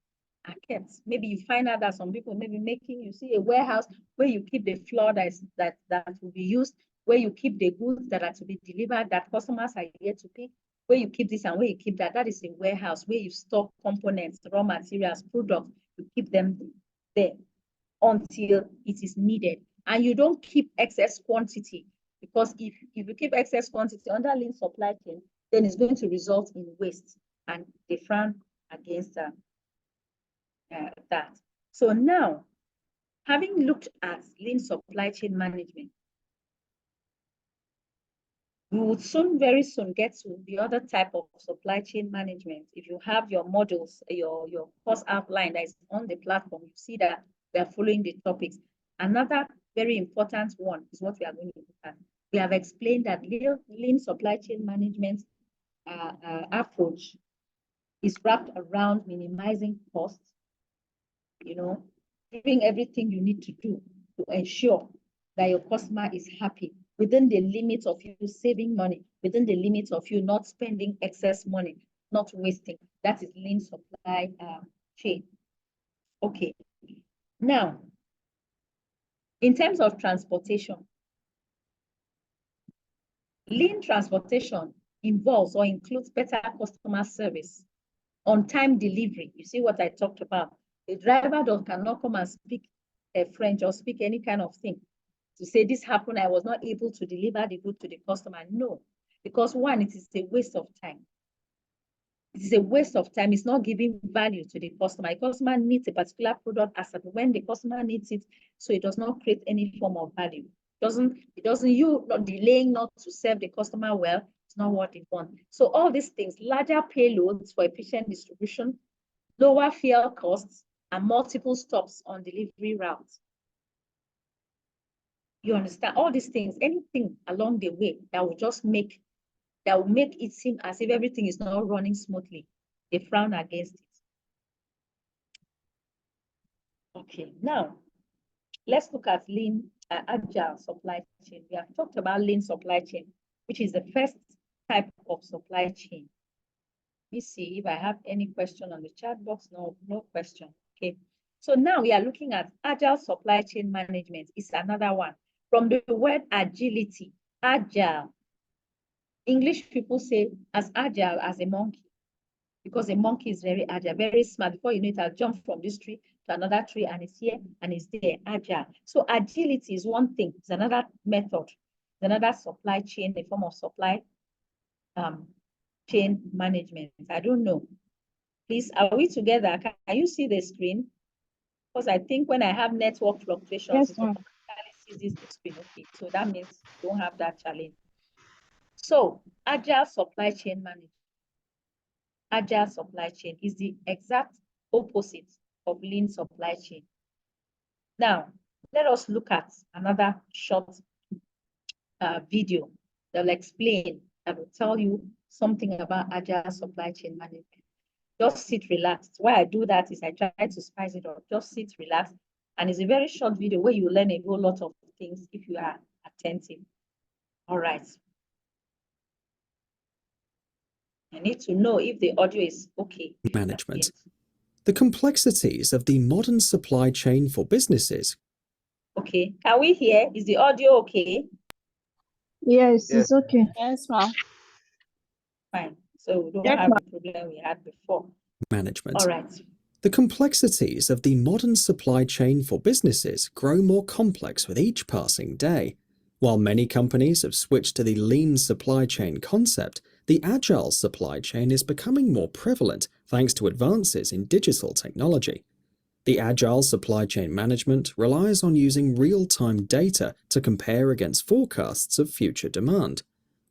are kept. Maybe you find out that some people may be you see a warehouse where you keep the flour that will be used, where you keep the goods that are to be delivered, that customers are yet to pick, where you keep this and where you keep that. That is a warehouse where you store components, raw materials, products. You keep them there until it is needed. And you don't keep excess quantity, because if you keep excess quantity under lean supply chain, then it's going to result in waste, and they frown against that. So now, having looked at lean supply chain management, we would very soon get to the other type of supply chain management. If you have your modules, your course outline that is on the platform, you see that we are following the topics. Another very important one is what we are going to look at. We have explained that lean supply chain management approach is wrapped around minimizing costs, doing everything you need to do to ensure that your customer is happy within the limits of you saving money, within the limits of you not spending excess money, not wasting. That is lean supply chain. Okay. Now, in terms of transportation, lean transportation involves or includes better customer service, on-time delivery. You see what I talked about. A driver cannot come and speak French or speak any kind of thing to say this happened, I was not able to deliver the good to the customer. No, because one, it is a waste of time. It is a waste of time. It's not giving value to the customer. A customer needs a particular product as at when the customer needs it, so it does not create any form of value. You not delaying not to serve the customer well, it's not what they want. So all these things, larger payloads for efficient distribution, lower fuel costs, and multiple stops on delivery routes. You understand all these things, anything along the way that will just make it seem as if everything is not running smoothly, they frown against it. Okay, now let's look at lean agile supply chain. We have talked about lean supply chain, which is the first type of supply chain. Let me see if I have any question on the chat box. No question. Okay, so now we are looking at agile supply chain management. It's another one. From the word agility, agile. English people say as agile as a monkey, because a monkey is very agile, very smart. Before you know it, I'll jump from this tree to another tree, and it's here and it's there, agile. So agility is one thing. It's another method, another supply chain, a form of supply chain management. I don't know. Please, are we together? Can you see the screen? Because I think when I have network fluctuations, Yes, ma'am. sees the screen. Okay, so that means you don't have that challenge. So agile supply chain management. Agile supply chain is the exact opposite of lean supply chain. Now, let us look at another short video that will explain, that will tell you something about agile supply chain management. Just sit relaxed. Why I do that is I try to spice it up. Just sit relaxed. And it's a very short video where you learn a whole lot of things if you are attentive. All right. I need to know if the audio is okay. Management. The complexities of the modern supply chain for businesses. Okay. Can we hear? Is the audio okay? Yes, Yes. it's okay. Yes, ma'am. Fine. So we don't have the problem we had before. Management. All right. The complexities of the modern supply chain for businesses grow more complex with each passing day. While many companies have switched to the lean supply chain concept, the agile supply chain is becoming more prevalent thanks to advances in digital technology. The agile supply chain management relies on using real-time data to compare against forecasts of future demand.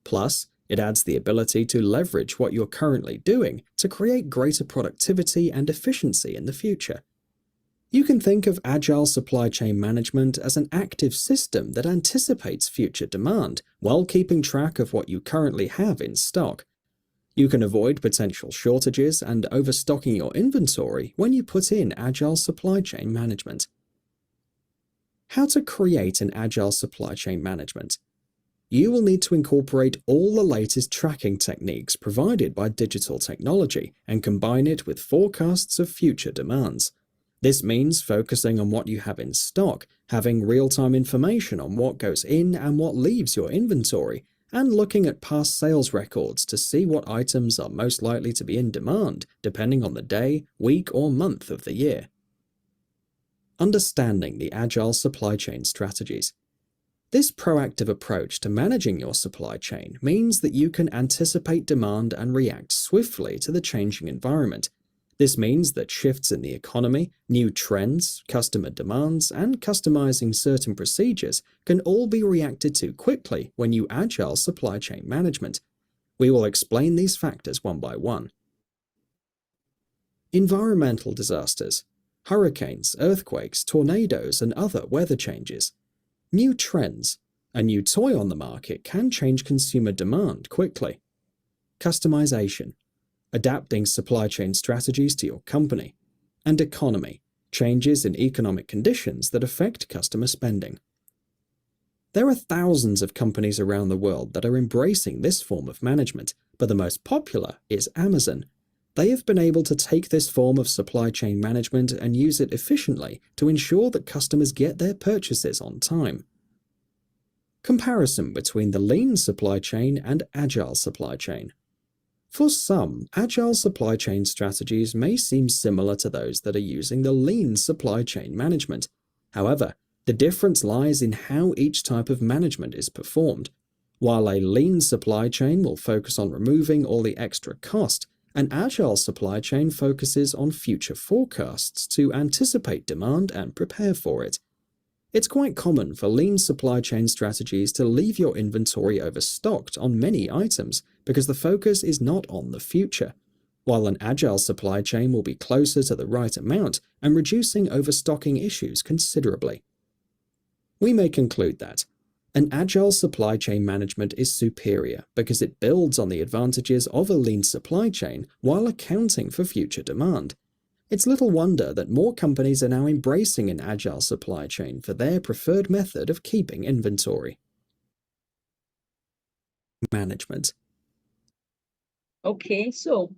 Plus, it adds the ability to leverage what you're currently doing to create greater productivity and efficiency in the future. You can think of agile supply chain management as an active system that anticipates future demand while keeping track of what you currently have in stock. You can avoid potential shortages and overstocking your inventory when you put in agile supply chain management. How to create an agile supply chain management? You will need to incorporate all the latest tracking techniques provided by digital technology and combine it with forecasts of future demands. This means focusing on what you have in stock, having real-time information on what goes in and what leaves your inventory, and looking at past sales records to see what items are most likely to be in demand depending on the day, week, or month of the year. Understanding the agile supply chain strategies. This proactive approach to managing your supply chain means that you can anticipate demand and react swiftly to the changing environment. This means that shifts in the economy, new trends, customer demands, and customizing certain procedures can all be reacted to quickly when you agile supply chain management. We will explain these factors one by one. Environmental disasters, hurricanes, earthquakes, tornadoes, and other weather changes. New trends. A new toy on the market can change consumer demand quickly. Customization. Adapting supply chain strategies to your company. And economy. Changes in economic conditions that affect customer spending. There are thousands of companies around the world that are embracing this form of management, but the most popular is Amazon. They have been able to take this form of supply chain management and use it efficiently to ensure that customers get their purchases on time. Comparison between the lean supply chain and agile supply chain. For some, agile supply chain strategies may seem similar to those that are using the lean supply chain management. However, the difference lies in how each type of management is performed. While a lean supply chain will focus on removing all the extra cost, an agile supply chain focuses on future forecasts to anticipate demand and prepare for it. It's quite common for lean supply chain strategies to leave your inventory overstocked on many items because the focus is not on the future, while an agile supply chain will be closer to the right amount and reducing overstocking issues considerably. We may conclude that an agile supply chain management is superior because it builds on the advantages of a lean supply chain while accounting for future demand. It's little wonder that more companies are now embracing an agile supply chain for their preferred method of keeping inventory. Management. Okay, so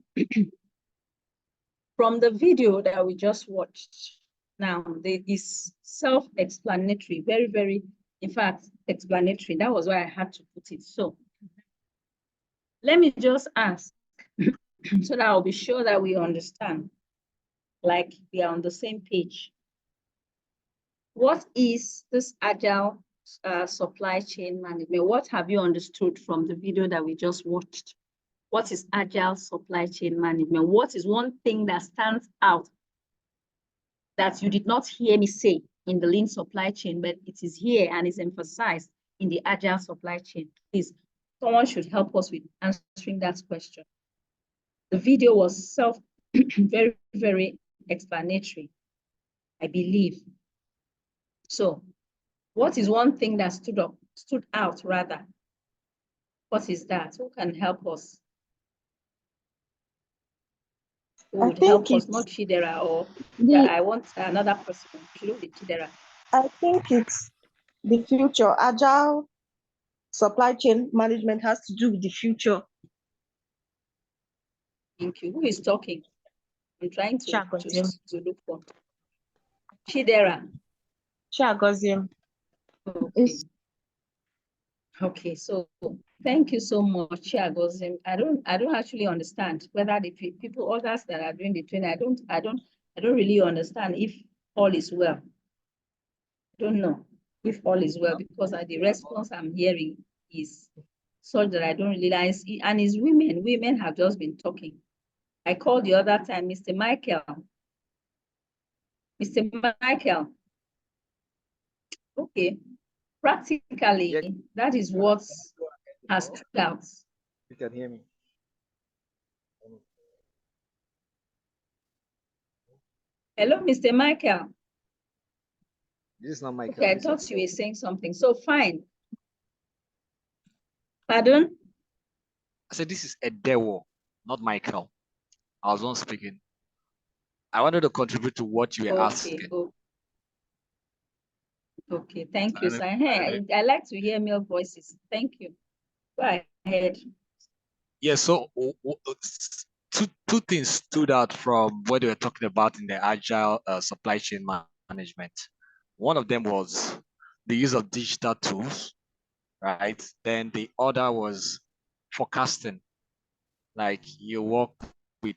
from the video that we just watched, now is self-explanatory, very, very, in fact, explanatory. That was why I had to put it. So let me just ask so that I'll be sure that we understand, like we are on the same page. What is this agile supply chain management? What have you understood from the video that we just watched? What is agile supply chain management? What is one thing that stands out that you did not hear me say in the lean supply chain, but it is here and is emphasized in the agile supply chain? Please, someone should help us with answering that question. The video was very, very explanatory, I believe. So what is one thing that stood out rather? What is that? Who can help us? Who would help us? Not Chidera, or yeah, I want another person. Chidera. I think it's the future. Agile supply chain management has to do with the future. Thank you. Who is talking? I'm trying to look for Chidera. Shagozim. Okay. Okay, so thank you so much, Chiagozim. I don't actually understand whether the people, others that are doing the training, I don't really understand if all is well. I don't know if all is well, because the response I'm hearing is such that I don't realize, and it's women. Women have just been talking. I called the other time, Mr. Michael. Mr. Michael. Okay. Practically, that is what has stood out. You can hear me. Hello, Mr. Michael. This is not Michael. Okay, I thought you were saying something. So fine. Pardon? I said this is Edewo, not Michael. I was not speaking. I wanted to contribute to what you were asking. Okay, thank you, sir. I like to hear male voices. Thank you. Go ahead. Yeah, so two things stood out from what they were talking about in the agile supply chain management. One of them was the use of digital tools right? Then the other was forecasting. Like you work with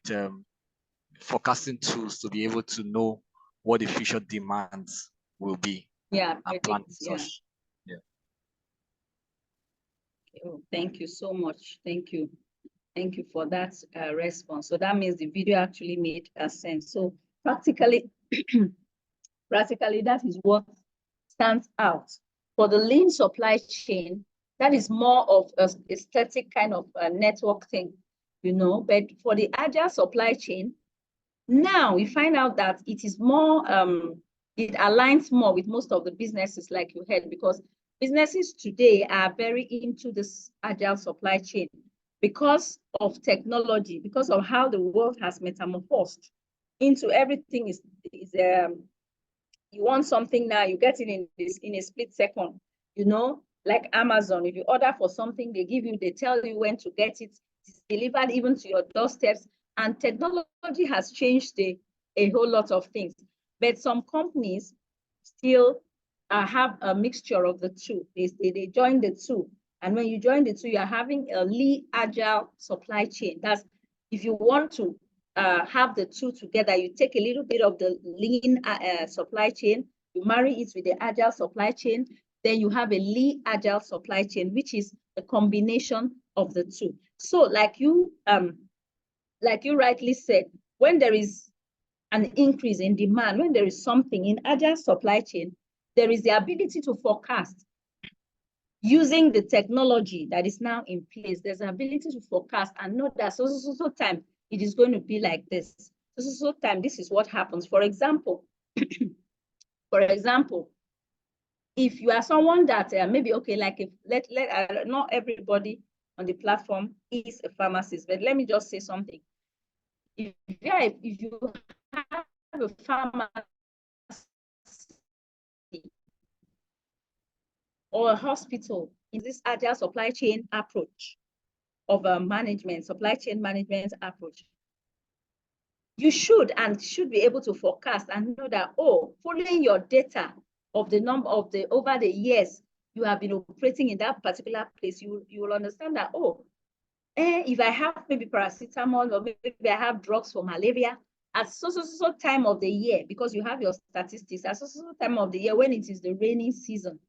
forecasting tools to be able to know what the future demands will be. Yeah, And predict, plan yeah. such. Yeah. Oh, thank you so much. Thank you. Thank you for that response. So that means the video actually made sense. So practically, practically that is what stands out. For the lean supply chain, that is more of a static kind of network thing, you know, but for the agile supply chain, now we find out that it is more, it aligns more with most of the businesses like you heard, because businesses today are very into this agile supply chain because of technology, because of how the world has metamorphosed into everything you want something now, you get it in a split second, you know, like Amazon. If you order for something, they tell you when to get it. It's delivered even to your doorsteps. And technology has changed a whole lot of things. But some companies still have a mixture of the two. They join the two. And when you join the two, you're having a lean agile supply chain. That's if you want to have the two together, you take a little bit of the lean supply chain, you marry it with the agile supply chain, then you have a lean agile supply chain, which is a combination of the two. So like you rightly said, when there is an increase in demand, when there is something in agile supply chain, there is the ability to forecast. Using the technology that is now in place, there's an ability to forecast and know that so time it is going to be like this. So time, this is what happens. For example, if you are someone that maybe, okay, like if not everybody on the platform is a pharmacist, but let me just say something. If you have a pharmacy or a hospital in this agile supply chain approach of supply chain management approach, you should be able to forecast and know that, oh, following your data of the number of over the years you have been operating in that particular place, you will understand that, oh, if I have maybe paracetamol or maybe I have drugs for malaria at so time of the year, because you have your statistics, at so time of the year when it is the rainy season,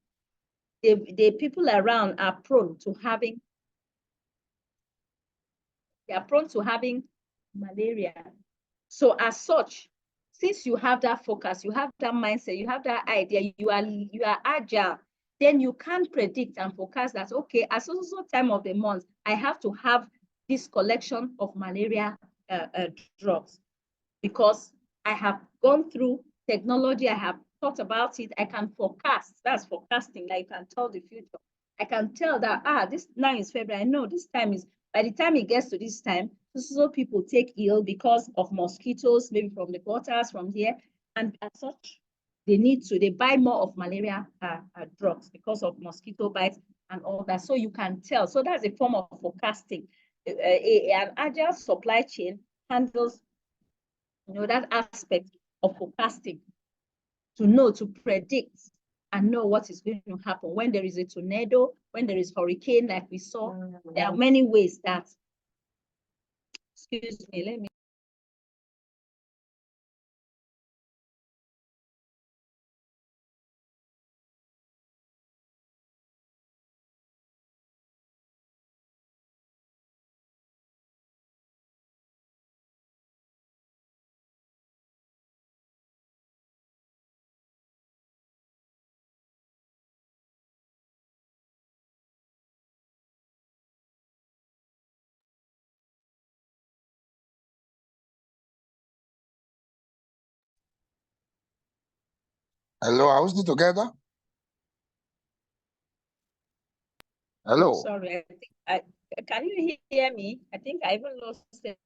the people around are prone to having malaria. So as such, since you have that focus, you have that mindset, you have that idea, you are agile, then you can predict and forecast that, okay, at so time of the month, I have to have this collection of malaria drugs, because I have gone through technology, I have thought about it, I can forecast. That's forecasting, like you can tell the future. I can tell that, this now is February, I know this time is, by the time it gets to this time, so people take ill because of mosquitoes, maybe from the gutters, from here, and as such, they buy more of malaria drugs because of mosquito bites and all that. So you can tell. So that's a form of forecasting. An agile supply chain handles, that aspect of forecasting, to predict and know what is going to happen when there is a tornado, when there is hurricane, like we saw. There are many ways that, excuse me, let me. Hello, are we still together? Hello. Sorry, can you hear me? I think I even lost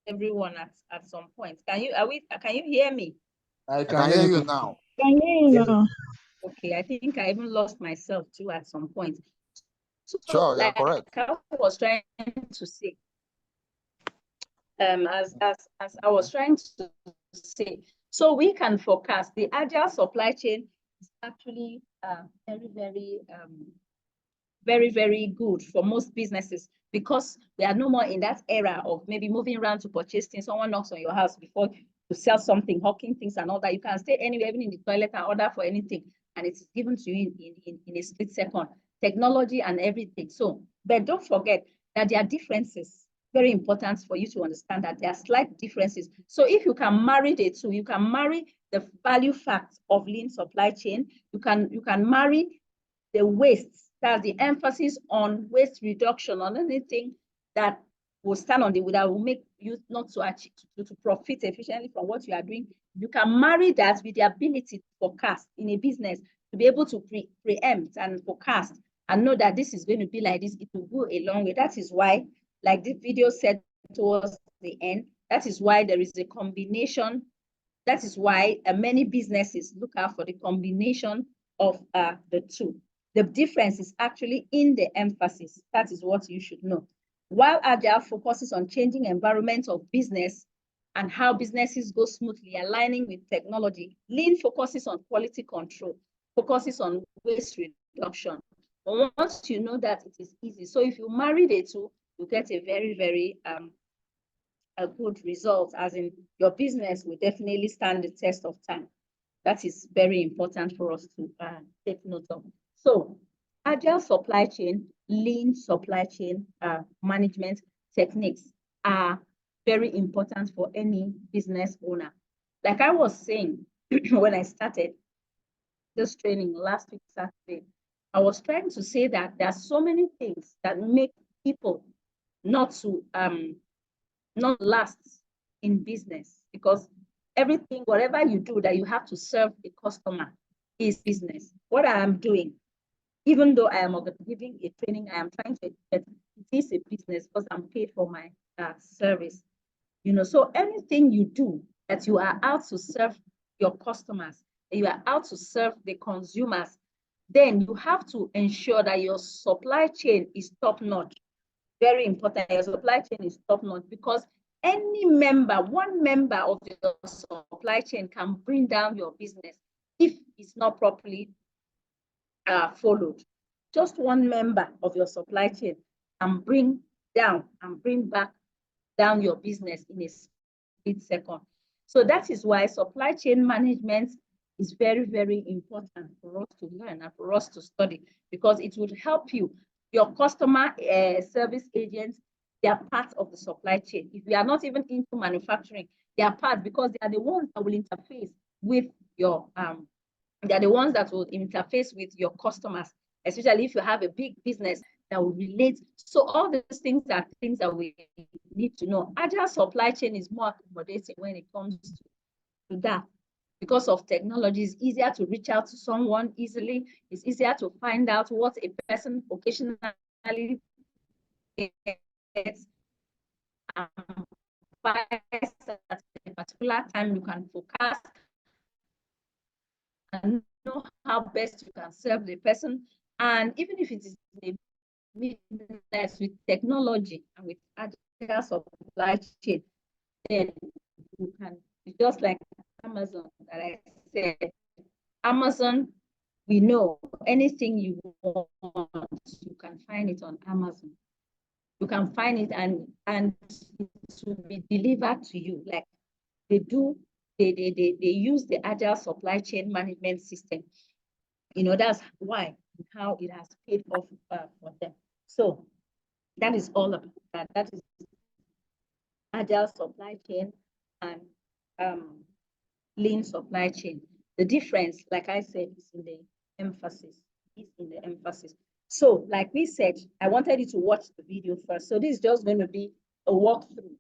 everyone at some point. Can you hear me? I can hear you now. Can hear you now. Okay, I think I even lost myself too at some point. So, Sure, you're correct. I was trying to say, as I was trying to say, so we can forecast. The agile supply chain is actually very, very very, very good for most businesses because we are no more in that era of maybe moving around to purchase things. Someone knocks on your house before to sell something, hawking things and all that. You can stay anywhere, even in the toilet, and order for anything, and it's given to you in a split second. Technology and everything. So, but don't forget that there are differences. Very important for you to understand that there are slight differences. So if you can marry the two, you can marry the value fact of lean supply chain. You can marry the waste. That's the emphasis on waste reduction, on anything that will stand on that will make you not to achieve to profit efficiently from what you are doing. You can marry that with the ability to forecast in a business, to be able to preempt and forecast and know that this is going to be like this. It will go a long way. That is why, like the video said towards the end, that is why there is a combination. That is why many businesses look out for the combination of the two. The difference is actually in the emphasis. That is what you should know. While Agile focuses on changing environment of business and how businesses go smoothly, aligning with technology, Lean focuses on quality control, focuses on waste reduction. But once you know that, it is easy. So if you marry the two, you get a very, very a good result, as in your business will definitely stand the test of time. That is very important for us to take note of. So Agile supply chain, lean supply chain management techniques are very important for any business owner. Like I was saying, when I started this training last week, Saturday, I was trying to say that there are so many things that make people not to not last in business, because everything, whatever you do that you have to serve a customer is business. What I am doing, even though I am giving a training, I am trying to, it is a business because I'm paid for my service. You know, so anything you do that you are out to serve your customers, you are out to serve the consumers, then you have to ensure that your supply chain is top notch. Very important, your supply chain is top notch, because any member, one member of your supply chain can bring down your business if it's not properly followed. Just one member of your supply chain can bring down and bring back down your business in a split second. So that is why supply chain management is very, very important for us to learn and for us to study, because it would help you. Your customer service agents, they are part of the supply chain. If we are not even into manufacturing, they are part, because they are the ones that will interface with your they are the ones that will interface with your customers, especially if you have a big business that will relate. So all these things are things that we need to know. Agile supply chain is more accommodating when it comes to that. Because of technology, it's easier to reach out to someone easily. It's easier to find out what a person occasionally gets. At a particular time, you can forecast and know how best you can serve the person. And even if it is a business with technology and with agile supply chain, then you can, just like Amazon that I said, Amazon, we know anything you want, you can find it on Amazon. You can find it and it will be delivered to you. Like they do, they use the agile supply chain management system. You know, that's why, how it has paid off for them. So that is all about that. That is agile supply chain and lean supply chain. The difference, like I said, is in the emphasis. So, like we said, I wanted you to watch the video first. So this is just going to be a walkthrough.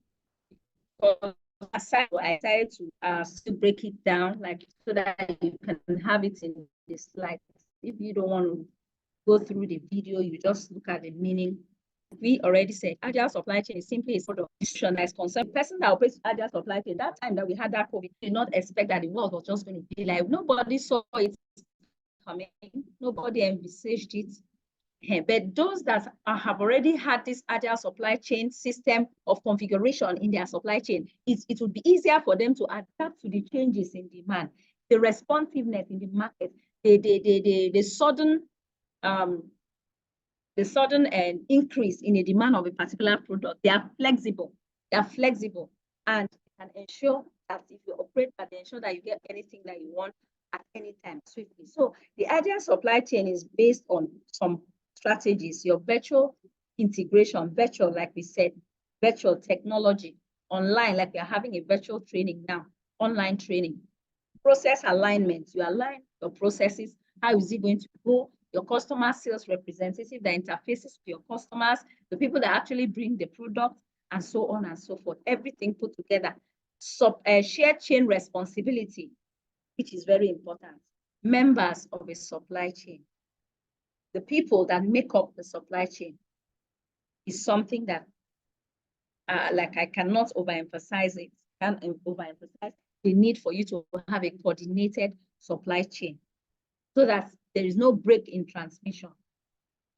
Aside, I decided to still break it down, like so that you can have it in the slides. If you don't want to go through the video, you just look at the meaning. We already said agile supply chain is simply a sort of institution that is concerned. The person that operates agile supply chain, that time that we had that COVID, did not expect that the world was just going to be like, nobody saw it coming, nobody envisaged it. But those that have already had this agile supply chain system of configuration in their supply chain, it would be easier for them to adapt to the changes in demand, the responsiveness in the market, the sudden the sudden increase in the demand of a particular product. They are flexible. They are flexible, and can ensure that if you operate, they ensure that you get anything that you want at any time swiftly. So the agile supply chain is based on some strategies. Your virtual integration, virtual, like we said, virtual technology, online, like we are having a virtual training now, online training. Process alignment, you align your processes. How is it going to go? Your customer sales representative that interfaces with your customers, the people that actually bring the product, and so on and so forth. Everything put together. Shared chain responsibility, which is very important. Members of a supply chain, the people that make up the supply chain, is something that, like I cannot overemphasize it. Can't overemphasize the need for you to have a coordinated supply chain, so that there is no break in transmission.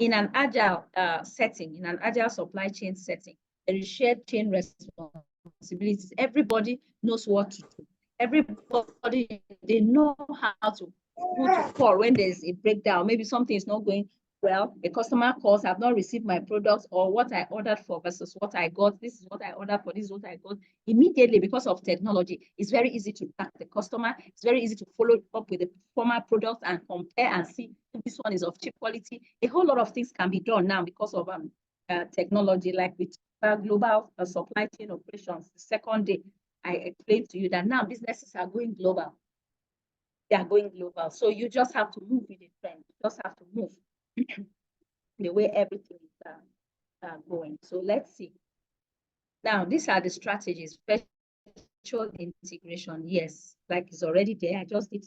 In an agile setting, in an agile supply chain setting, there is shared chain responsibilities. Everybody knows what to do. Everybody, they know how to call when there's a breakdown. Maybe something is not going well. A customer calls, I've not received my product, or what I ordered for versus what I got. This is what I ordered for, this is what I got. Immediately, because of technology, it's very easy to track the customer. It's very easy to follow up with the former product and compare and see if this one is of cheap quality. A whole lot of things can be done now because of technology, like with global supply chain operations. The second day, I explained to you that now businesses are going global. They are going global. So you just have to move with the trend. You just have to move the way everything is going. So let's see. Now, these are the strategies. Virtual integration, yes, like it's already there. I just did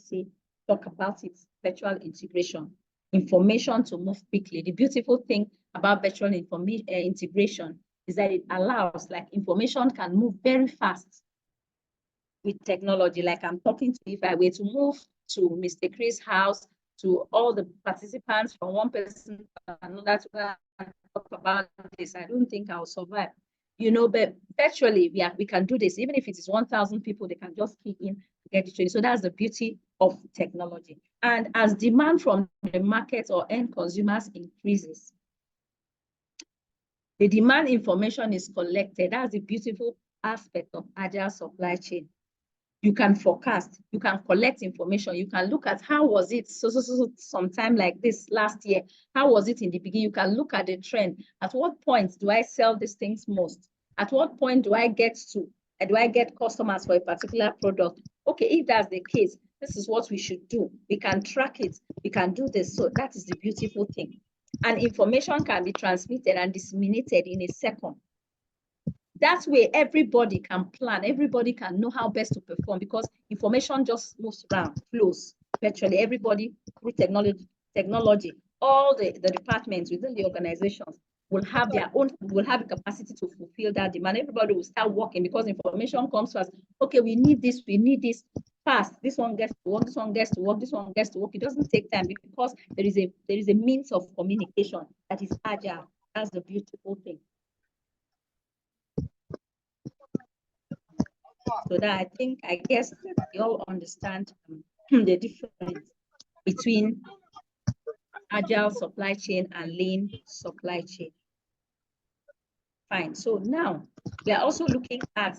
talk about it. Virtual integration, information to move quickly. The beautiful thing about virtual integration is that it allows, like, information can move very fast with technology. Like I'm talking to, if I were to move to Mr. Chris' house, to all the participants, from one person to another, to talk about this, I don't think I'll survive. You know, but virtually we can do this. Even if it is 1,000 people, they can just click in to get the training. So that's the beauty of technology. And as demand from the market or end consumers increases, the demand information is collected. That's the beautiful aspect of agile supply chain. You can forecast, you can collect information, you can look at how was it sometime like this last year, how was it in the beginning. You can look at the trend. At what point do I sell these things most? At what point do I get customers for a particular product? Okay, if that's the case, this is what we should do. We can track it, we can do this. So that is the beautiful thing. And information can be transmitted and disseminated in a second. That way, everybody can plan, everybody can know how best to perform, because information just moves around, flows virtually. Everybody through technology, all the departments within the organizations will have their own, will have the capacity to fulfill that demand. Everybody will start working because information comes to us. Okay, we need this fast. This one gets to work, this one gets to work, this one gets to work. It doesn't take time because there is a means of communication that is agile. That's the beautiful thing. So that I guess you all understand the difference between agile supply chain and lean supply chain. Fine. So now we are also looking at,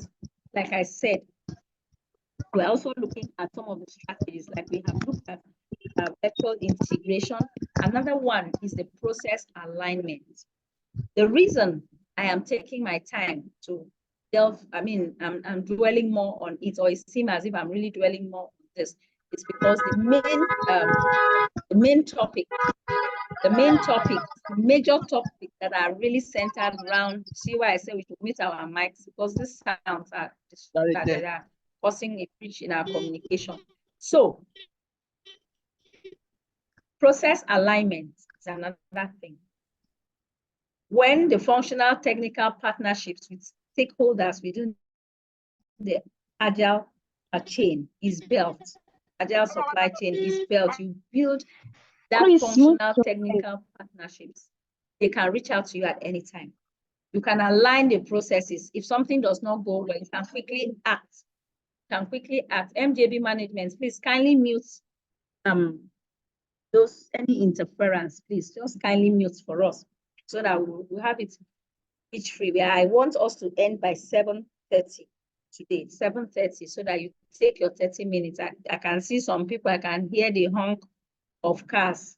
like I said, we're also looking at some of the strategies, like we have looked at virtual integration. Another one is the process alignment. The reason I am taking my time to delve, I'm dwelling more on it, or it seems as if I'm really dwelling more on this, is because the major topics that are really centered around, see why I say we should mute our mics, because these sounds are that are causing a breach in our communication. So process alignment is another thing. When the functional technical partnerships with stakeholders within the agile chain is built, agile supply chain is built, you build that functional technical partnerships. They can reach out to you at any time. You can align the processes. If something does not go well, you can quickly act. MJB management, please kindly mute any interference, please. Just kindly mute for us. so that we'll have it each free. Where I want us to end by 7:30 today, 7:30, so that you take your 30 minutes. I can see some people, I can hear the honk of cars.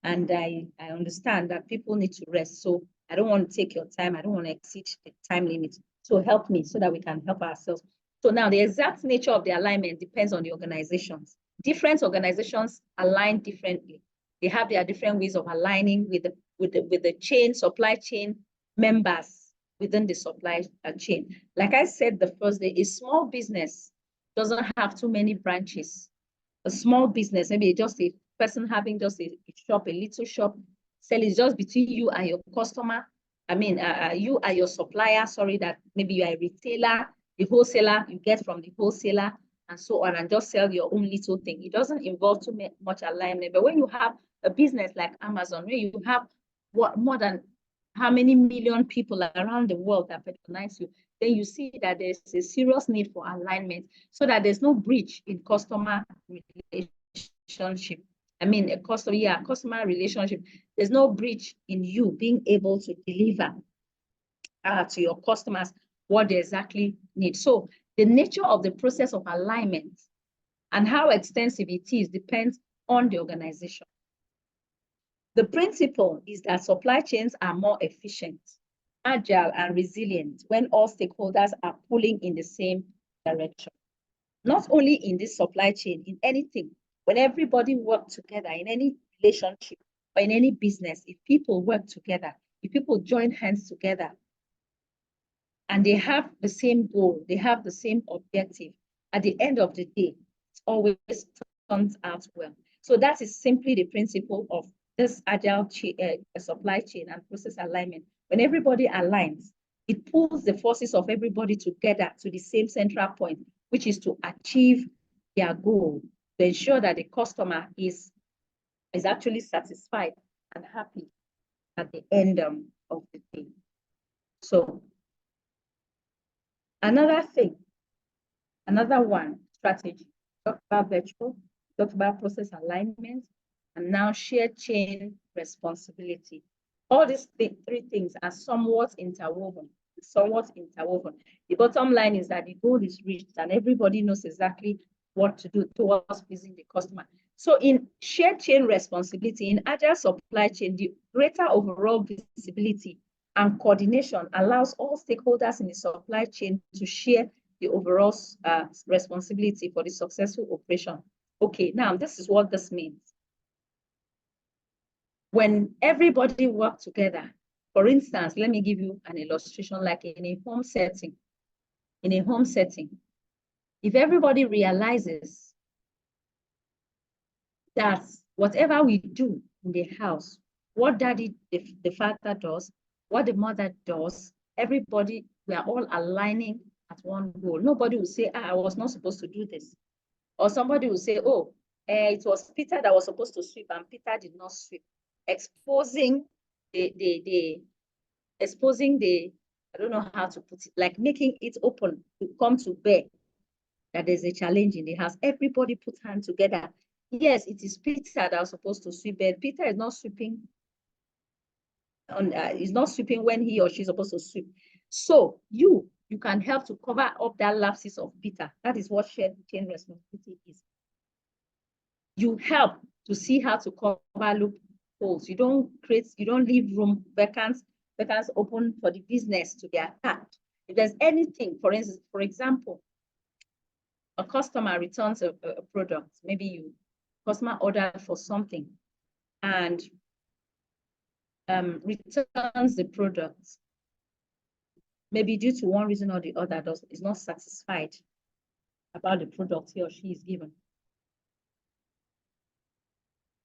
And I understand that people need to rest. So I don't want to take your time. I don't want to exceed the time limit. So help me so that we can help ourselves. So now the exact nature of the alignment depends on the organizations. Different organizations align differently. They have their different ways of aligning with the supply chain members within the supply chain. Like I said the first day, a small business doesn't have too many branches. A small business, maybe just a person having just a shop, a little shop, selling just between you and your customer. I mean, you and your supplier, sorry, that maybe you are a retailer, the wholesaler, you get from the wholesaler and so on, and just sell your own little thing. It doesn't involve too much alignment. But when you have a business like Amazon, where you have more than how many million people around the world that patronize you, then you see that there's a serious need for alignment so that there's no breach in customer relationship. I mean, a customer relationship. There's no breach in you being able to deliver to your customers what they exactly need. So the nature of the process of alignment and how extensive it is depends on the organization. The principle is that supply chains are more efficient, agile, and resilient when all stakeholders are pulling in the same direction. Not only in this supply chain, in anything, when everybody works together in any relationship or in any business, if people work together, if people join hands together, and they have the same goal, they have the same objective, at the end of the day, it always turns out well. So that is simply the principle of this agile supply chain and process alignment. When everybody aligns, it pulls the forces of everybody together to the same central point, which is to achieve their goal, to ensure that the customer is actually satisfied and happy at the end of the day. So another one strategy, talk about virtual, talk about process alignment, and now shared chain responsibility. All these three things are somewhat interwoven. The bottom line is that the goal is reached and everybody knows exactly what to do towards pleasing the customer. So in shared chain responsibility, in agile supply chain, the greater overall visibility and coordination allows all stakeholders in the supply chain to share the overall responsibility for the successful operation. Okay, now this is what this means. When everybody works together, for instance, let me give you an illustration, like in a home setting. In a home setting, if everybody realizes that whatever we do in the house, what daddy, the father does, what the mother does, everybody, we are all aligning at one goal. Nobody will say, I was not supposed to do this. Or somebody will say, oh, it was Peter that was supposed to sweep and Peter did not sweep. Exposing the, I don't know how to put it, like making it open to come to bear that there's a challenge in the house. Everybody put hands together. Yes, it is Peter that was supposed to sweep, but Peter is not sweeping is not sweeping when he or she is supposed to sweep. So you can help to cover up that lapses of Peter. That is what shared chain responsibility is. You help to see how to cover loopholes. You don't leave room vacancies open for the business to be attacked. If there's anything, for instance, for example, a customer returns a product, maybe customer ordered for something and returns the product, maybe due to one reason or the other, is not satisfied about the product he or she is given.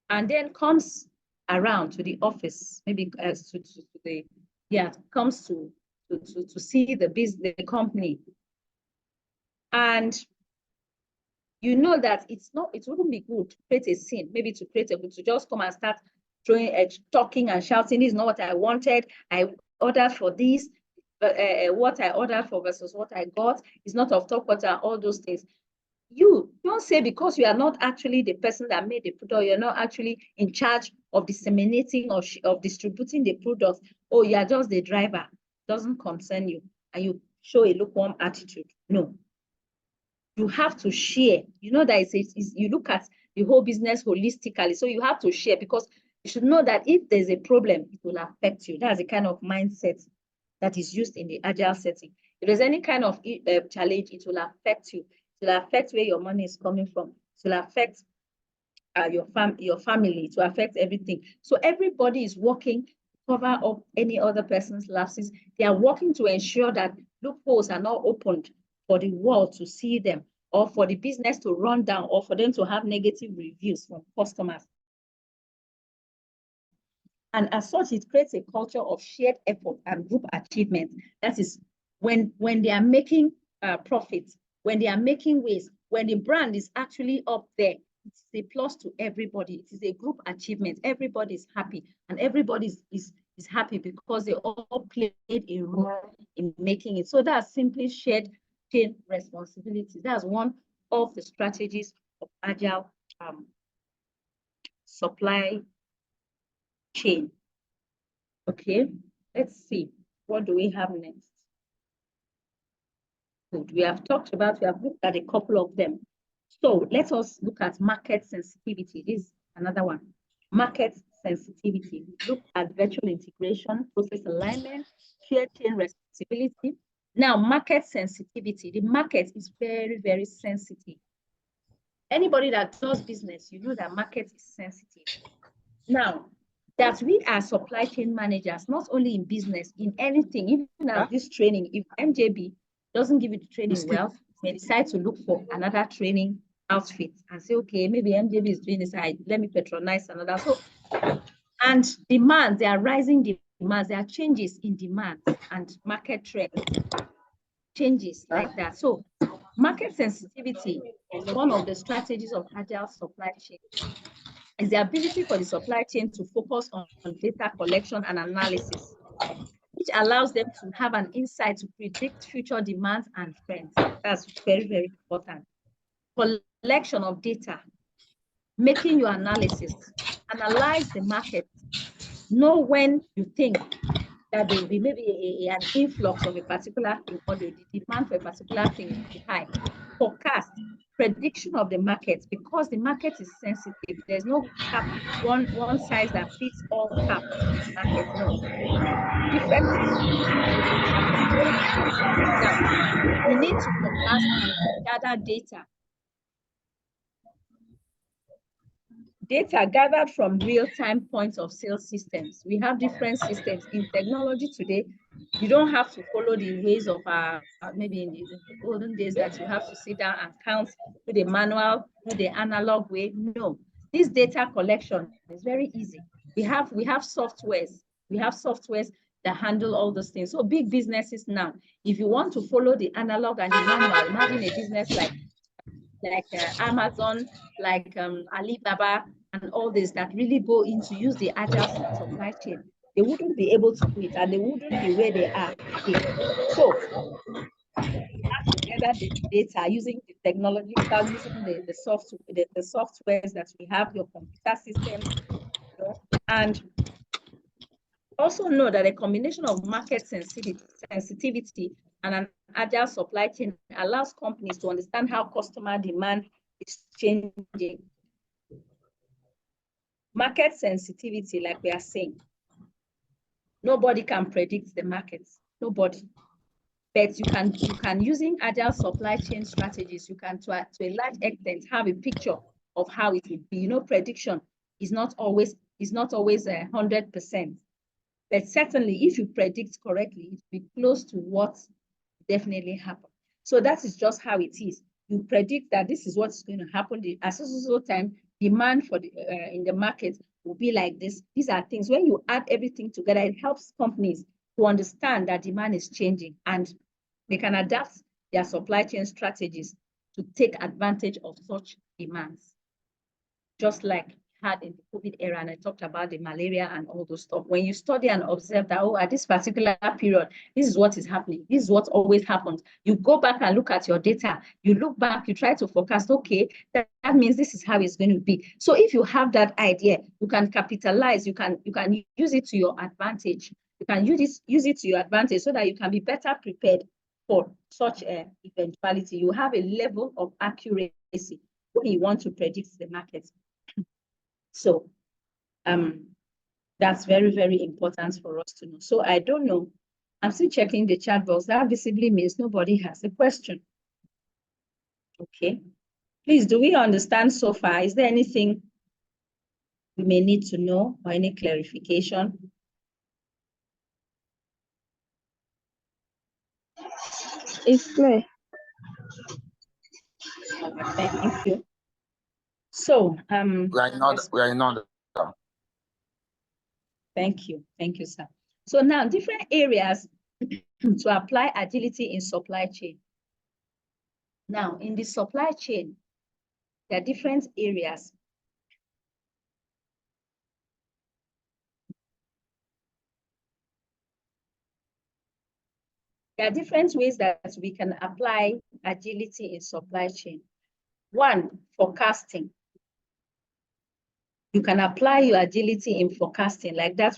And then comes around to the office, maybe comes to see the company. And you know that it wouldn't be good to create a scene, maybe to just come and start talking and shouting, this is not what I wanted. I ordered for this, but what I ordered for versus what I got is not of top quarter, all those things. You don't say, because you are not actually the person that made the product, you're not actually in charge of disseminating or of distributing the product. Oh, you are just the driver, doesn't concern you, and you show a lukewarm attitude. No. You have to share. You know that you look at the whole business holistically. So you have to share, because you should know that if there's a problem, it will affect you. That's the kind of mindset that is used in the agile setting. If there's any kind of challenge, it will affect you. It will affect where your money is coming from. It will affect your family. It will affect everything. So everybody is working to cover up any other person's lapses. They are working to ensure that loopholes are not opened for the world to see them, or for the business to run down, or for them to have negative reviews from customers. And as such, it creates a culture of shared effort and group achievement. That is, when they are making profits, when they are making ways, when the brand is actually up there, it's a plus to everybody. It is a group achievement. Everybody is happy, and everybody is happy because they all played a role in making it. So that's simply shared chain responsibility. That's one of the strategies of agile supply chain. Okay, let's see. What do we have next? Good. We have looked at a couple of them. So let us look at market sensitivity. This is another one. Market sensitivity. Look at virtual integration, process alignment, shared chain responsibility. Now, market sensitivity. The market is very, very sensitive. Anybody that does business, you know that market is sensitive. Now, that we are supply chain managers, not only in business, in anything, even at this training, if MJB doesn't give you the training well, may decide to look for another training outfit and say, okay, maybe MJB is doing this, let me patronize another. So, and demands, there are rising demands, there are changes in demands and market trends, changes like that. So market sensitivity is one of the strategies of agile supply chain. Is the ability for the supply chain to focus on data collection and analysis, which allows them to have an insight to predict future demands and trends. That's very, very important. Collection of data, making your analysis, analyze the market, know when you think that there will be maybe an influx of a particular thing, or the demand for a particular thing will be high. Forecast, prediction of the market, because the market is sensitive. There's no cap, one size that fits all cap in the market. No. Different now, we need to forecast and gather data. Data gathered from real-time points of sale systems. We have different systems. In technology today, you don't have to follow the ways of maybe in the olden days that you have to sit down and count with the manual, with the analog way. No, this data collection is very easy. We have softwares. We have softwares that handle all those things. So big businesses now, if you want to follow the analog and the manual, imagine a business like Amazon, like Alibaba, and all this that really go into use the agile supply chain. They wouldn't be able to do it, and they wouldn't be where they are today. So we have to gather the data using the technological, using the softwares that we have, your computer systems, and also know that a combination of market sensitivity and an agile supply chain allows companies to understand how customer demand is changing. Market sensitivity, like we are saying, nobody can predict the markets, nobody. But you can using agile supply chain strategies, you can to a large extent have a picture of how it will be. You know, prediction is not always 100%. But certainly, if you predict correctly, it will be close to what definitely happened. So that is just how it is. You predict that this is what's going to happen. At so time, demand for the in the market will be like this. These are things, when you add everything together, it helps companies to understand that demand is changing, and they can adapt their supply chain strategies to take advantage of such demands. Just like had in the COVID era, and I talked about the malaria and all those stuff. When you study and observe that, oh, at this particular period, this is what is happening. This is what always happens. You go back and look at your data. You look back, you try to forecast, okay, that means this is how it's going to be. So if you have that idea, you can capitalize, you can use it to your advantage. You can use it to your advantage so that you can be better prepared for such an eventuality. You have a level of accuracy when you want to predict the market. So that's very, very important for us to know. So I don't know. I'm still checking the chat box. That visibly means nobody has a question. Okay. Please, do we understand so far? Is there anything we may need to know or any clarification? It's clear. Thank you. So we are in order. Thank you, sir. So now different areas to apply agility in supply chain. Now in the supply chain, there are different areas. There are different ways that we can apply agility in supply chain. One, forecasting. You can apply your agility in forecasting. Like that,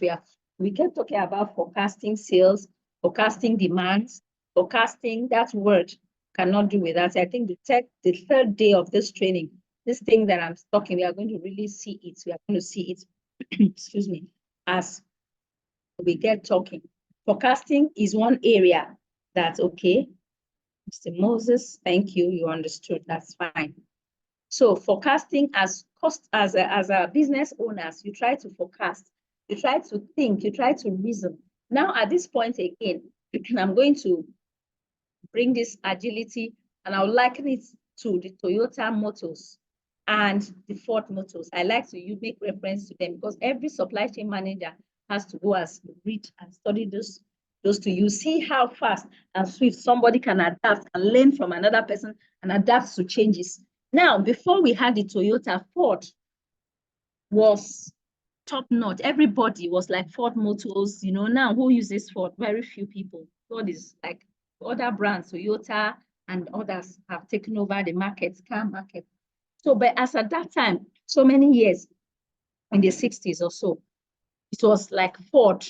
we kept talking about forecasting sales, forecasting demands, forecasting. That word cannot do with that. I think the third day of this training, this thing that I'm talking, we are going to really see it. We are going to see it, excuse me, as we get talking. Forecasting is one area that's okay. Mr. Moses, thank you. You understood. That's fine. So forecasting as a business owners, you try to forecast, you try to think, you try to reason. Now at this point again, I'm going to bring this agility and I'll liken it to the Toyota motors and the Ford motors. I like to make reference to them because every supply chain manager has to go and read and study those two. You see how fast and swift somebody can adapt and learn from another person and adapt to changes. Now, before we had the Toyota, Ford was top notch. Everybody was like Ford Motors. You know, now who uses Ford? Very few people. Ford is like other brands, Toyota and others have taken over the market, car market. So, but as at that time, so many years, in the 60s or so, it was like Ford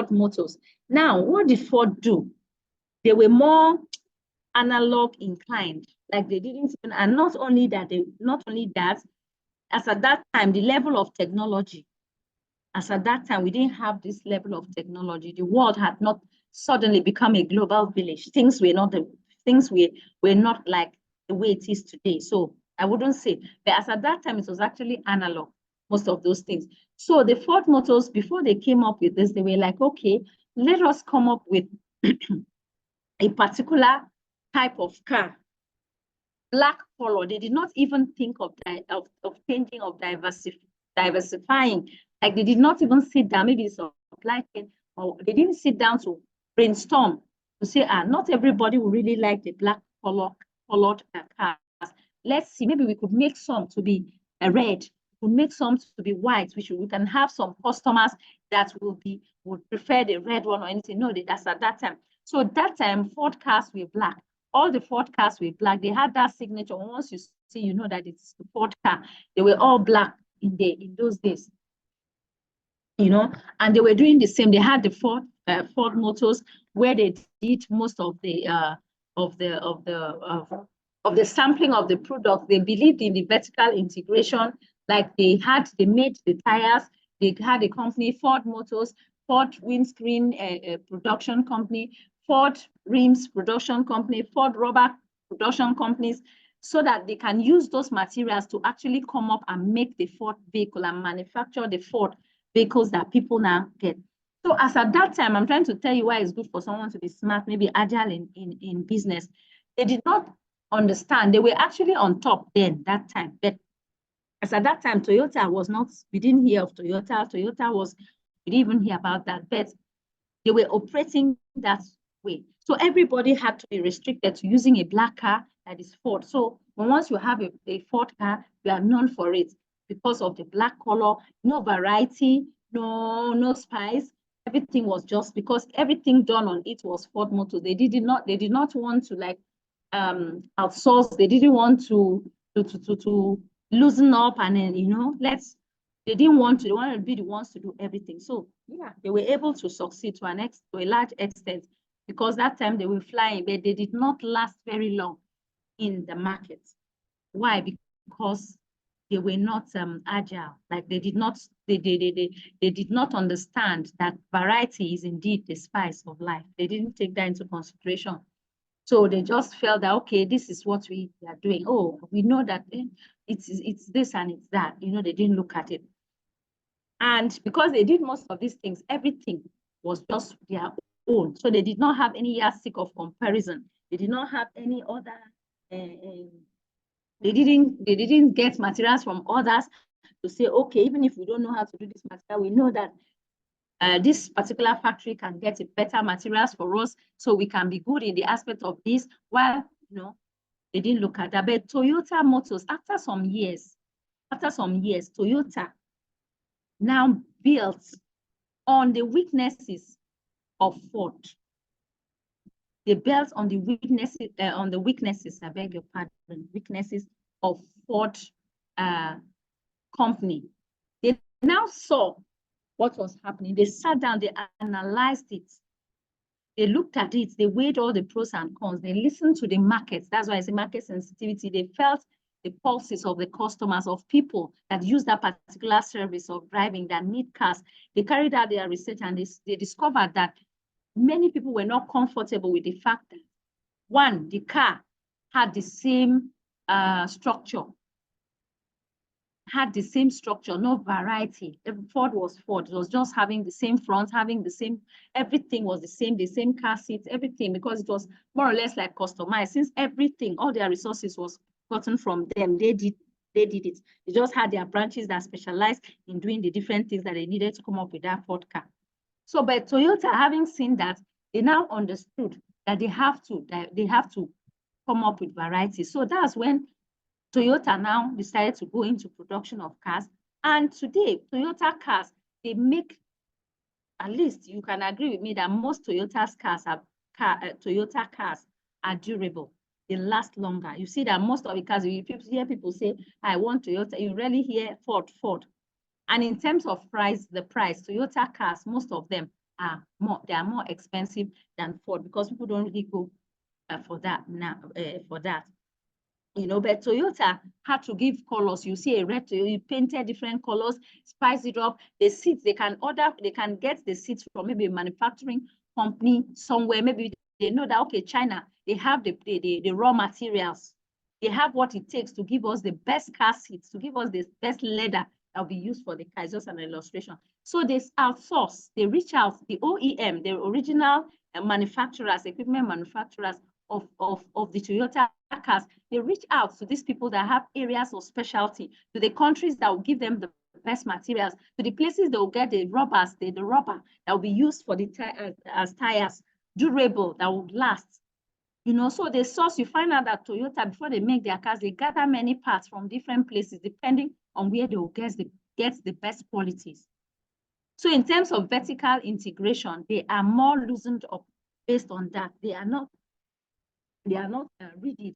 Motors. Now, what did Ford do? They were more analog inclined. Like they didn't even, and not only that, as at that time, the level of technology, as at that time, we didn't have this level of technology. The world had not suddenly become a global village. Things were not like the way it is today. So I wouldn't say, but as at that time, it was actually analog, most of those things. So the Ford Motors, before they came up with this, they were like, okay, let us come up with a particular type of car, black color. They did not even think of changing, of diversifying. Like they did not even sit down, maybe it's supply chain, or they didn't sit down to brainstorm to say, not everybody will really like the black colored cars. Let's see, maybe we could make some to be red, we could make some to be white. We can have some customers that would prefer the red one or anything. No, that's at that time. So at that time, Ford cars were black. All the Ford cars were black. They had that signature. Once you see, you know that it's the Ford car. They were all black in those days, you know, and they were doing the same. They had the Ford Motors where they did most of the sampling of the product. They believed in the vertical integration. Like they made the tires. They had a company, Ford Motors, Ford windscreen production company, Ford rims production company, Ford rubber production companies, so that they can use those materials to actually come up and make the Ford vehicle and manufacture the Ford vehicles that people now get. So as at that time, I'm trying to tell you why it's good for someone to be smart, maybe agile in business. They did not understand. They were actually on top then, that time. But as at that time, Toyota was not, we didn't hear of Toyota. We didn't even hear about that. But they were operating that way. So everybody had to be restricted to using a black car that is Ford. So once you have a Ford car, you are known for it. because of the black color, no variety, no spice. Everything was just because everything done on it was Ford Motor. They did not want to like outsource. They didn't want to loosen up and then, you know, they didn't want to, they wanted to be the ones to do everything. So yeah, they were able to succeed to a large extent because that time they were flying, but they did not last very long in the market. Why? Because they were not agile. Like they did not understand that variety is indeed the spice of life. They didn't take that into consideration. So they just felt that, okay, this is what we are doing. Oh, we know that it's this and it's that. You know, they didn't look at it. And because they did most of these things, everything was just their own. So they did not have any yardstick of comparison. They did not have any other, they didn't get materials from others to say, okay, even if we don't know how to do this material, we know that this particular factory can get better materials for us, so we can be good in the aspect of this. Well, you know, they didn't look at that. But Toyota Motors, after some years, Toyota now built on the weaknesses of Ford. They built on the weaknesses, I beg your pardon, weaknesses of Ford company. They now saw what was happening. They sat down, they analyzed it. They looked at it, they weighed all the pros and cons. They listened to the markets. That's why I say market sensitivity. They felt the pulses of the customers, of people that use that particular service of driving, that need cars. They carried out their research and they discovered that many people were not comfortable with the fact that, one, the car had the same structure, no variety. Ford was Ford. It was just having the same front, having the same, everything was the same car seats, everything, because it was more or less like customized. Since everything, all their resources was gotten from them, they did it. They just had their branches that specialized in doing the different things that they needed to come up with that Ford car. So, but Toyota, having seen that, they now understood that they have to come up with variety. So that's when Toyota now decided to go into production of cars. And today, Toyota cars, they make, at least you can agree with me that most Toyota cars are durable. They last longer. You see that most of the cars, you hear people say, I want Toyota, you rarely hear Ford. And in terms of the price, Toyota cars, most of them are more expensive than Ford because people don't really go for that now, You know, but Toyota had to give colors. You see a red, you painted different colors, spice it up. The seats, they can get the seats from maybe a manufacturing company somewhere. Maybe they know that, okay, China, they have the raw materials. They have what it takes to give us the best car seats, to give us the best leather that will be used for the car. It's just an illustration. So they outsource, they reach out, the OEM, the original manufacturers, equipment manufacturers of the Toyota cars, they reach out to these people that have areas of specialty, to the countries that will give them the best materials, to the places that will get the rubbers, the rubber that will be used for the as tires, durable, that will last. You know, so they source, you find out that Toyota, before they make their cars, they gather many parts from different places, depending on where they will get the best qualities. So in terms of vertical integration, they are more loosened up based on that. They are not rigid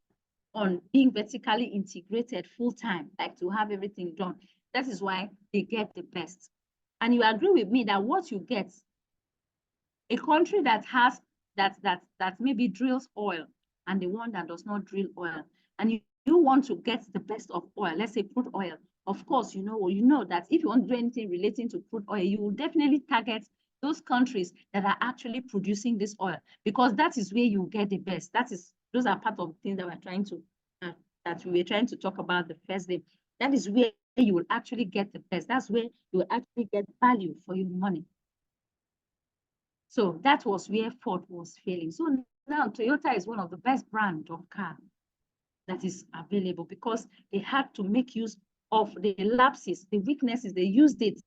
on being vertically integrated full-time, like to have everything done. That is why they get the best. And you agree with me that what you get, a country that has that maybe drills oil and the one that does not drill oil, and you want to get the best of oil, let's say crude oil, of course, you know that if you want to do anything relating to crude oil, you will definitely target those countries that are actually producing this oil, because that is where you get the best. Those are part of the things that we were trying to talk about the first day. That is where you will actually get the best. That's where you will actually get value for your money. So that was where Ford was failing. So now Toyota is one of the best brands of car that is available, because they had to make use of the lapses, the weaknesses. They used it.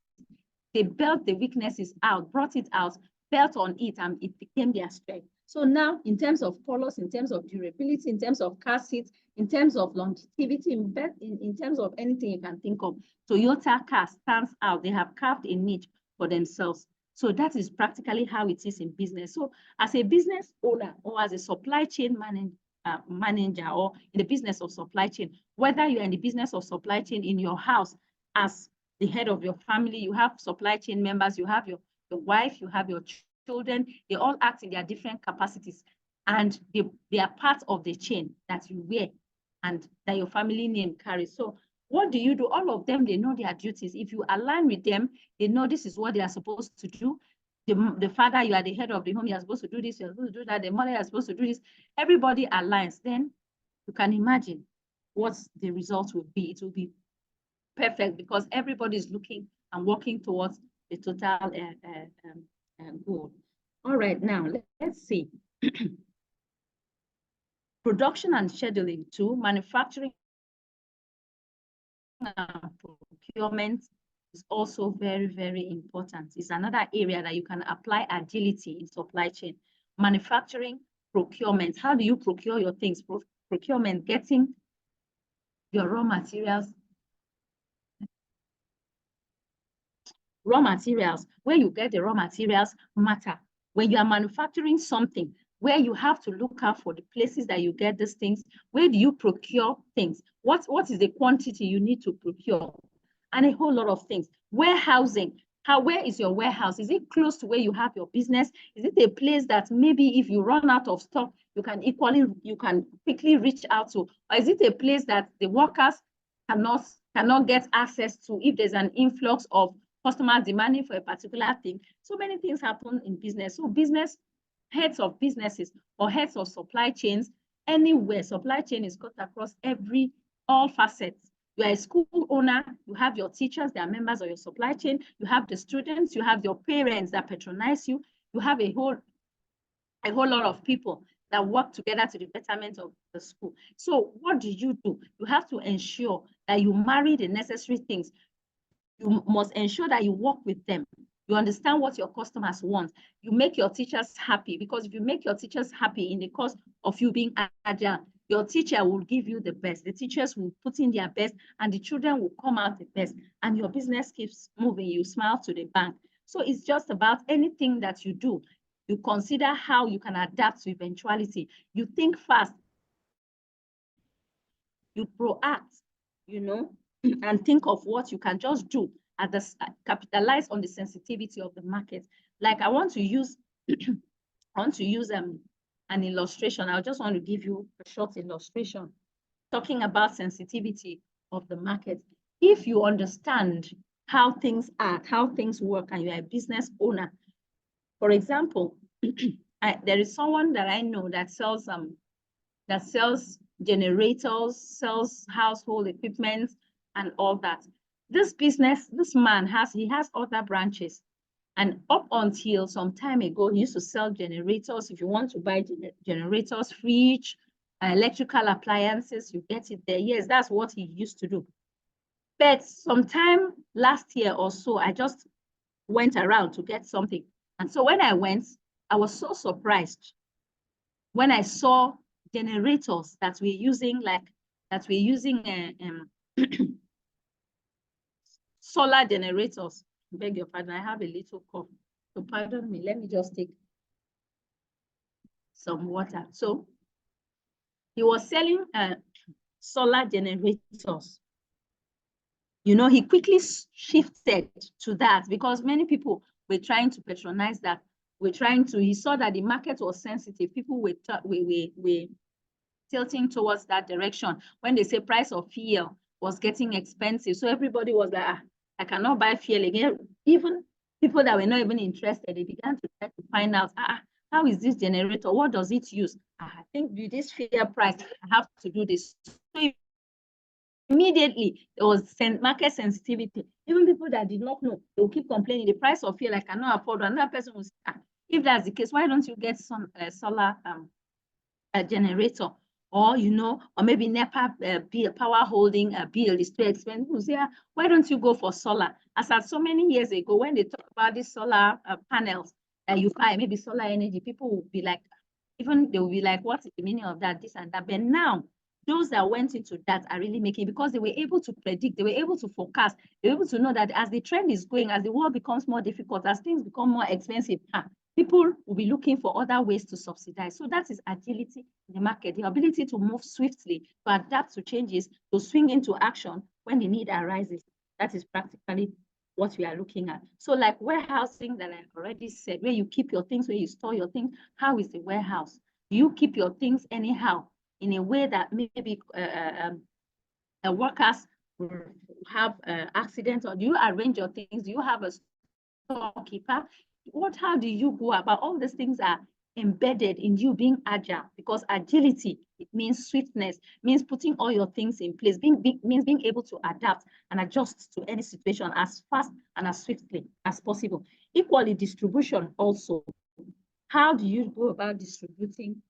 They built the weaknesses out, brought it out, built on it, and it became their strength. So now, in terms of colors, in terms of durability, in terms of car seats, in terms of longevity, in terms of anything you can think of, Toyota car stands out. They have carved a niche for themselves. So that is practically how it is in business. So as a business owner or as a supply chain manager or in the business of supply chain, whether you're in the business of supply chain in your house as the head of your family, you have supply chain members, you have your wife, you have your children, they all act in their different capacities, and they are part of the chain that you wear and that your family name carries. So what do you do? All of them, they know their duties. If you align with them, they know this is what they are supposed to do. The father, you are the head of the home, you are supposed to do this, you are supposed to do that. The mother, you are supposed to do this. Everybody aligns. Then you can imagine what the result will be. It will be perfect because everybody is looking and working towards the total goal. All right, now let's see. Production and scheduling too, manufacturing and procurement is also very, very important. It's another area that you can apply agility in supply chain. Manufacturing, procurement. How do you procure your things? Procurement, getting your raw materials. Raw materials, where you get the raw materials matter. When you are manufacturing something, where you have to look out for the places that you get these things, where do you procure things? What is the quantity you need to procure? And a whole lot of things. Warehousing, where is your warehouse? Is it close to where you have your business? Is it a place that maybe if you run out of stock, you can quickly reach out to? Or is it a place that the workers cannot get access to if there's an influx of customers demanding for a particular thing? So many things happen in business. So heads of businesses or heads of supply chains, anywhere, supply chain is cut across all facets. You are a school owner, you have your teachers, they are members of your supply chain, you have the students, you have your parents that patronize you, you have a whole lot of people that work together to the betterment of the school. So what do? You have to ensure that you marry the necessary things. You must ensure that you work with them. You understand what your customers want. You make your teachers happy, because if you make your teachers happy in the course of you being agile, your teacher will give you the best. The teachers will put in their best and the children will come out the best, and your business keeps moving. You smile to the bank. So it's just about anything that you do. You consider how you can adapt to eventuality. You think fast. You proact, and think of what you can just do capitalize on the sensitivity of the market. Like I want to use an illustration. I just want to give you a short illustration talking about sensitivity of the market. If you understand how things are, how things work, and you're a business owner, for example, there is someone that I know that sells generators, sells household equipment and all that. This man has other branches. And up until some time ago, he used to sell generators. If you want to buy generators, fridge, electrical appliances, you get it there. Yes, that's what he used to do. But sometime last year or so, I just went around to get something. And so when I went, I was so surprised when I saw generators that we're using, solar generators. I beg your pardon, I have a little cough. So pardon me, let me just take some water. So he was selling solar generators. He quickly shifted to that because many people were trying to patronize that. He saw that the market was sensitive. People were tilting towards that direction. When they say price of fuel was getting expensive, so everybody was like, I cannot buy fuel again. Even people that were not even interested, they began to try to find out, how is this generator? What does it use? I think with this fuel price, I have to do this. So immediately, there was market sensitivity. Even people that did not know, they will keep complaining, the price of fuel I cannot afford. Another person will say, if that's the case, why don't you get some solar generator? Or, or maybe NEPA bill, power holding bill is too expensive. People say, why don't you go for solar? As at so many years ago, when they talk about these solar panels that you buy, maybe solar energy, people will be like, Even they will be like, what's the meaning of that, this and that. But now, those that went into that are really making, because they were able to predict, they were able to forecast, they were able to know that as the trend is going, as the world becomes more difficult, as things become more expensive, people will be looking for other ways to subsidize. So that is agility in the market, the ability to move swiftly, to adapt to changes, to swing into action when the need arises. That is practically what we are looking at. So like warehousing that I already said, where you keep your things, where you store your things, how is the warehouse? Do you keep your things anyhow in a way that maybe workers will have accidents, or do you arrange your things? Do you have a storekeeper? How do you go about? All these things are embedded in you being agile, because agility, it means swiftness, means putting all your things in place, means being able to adapt and adjust to any situation as fast and as swiftly as possible. Equally, distribution also. How do you go about distributing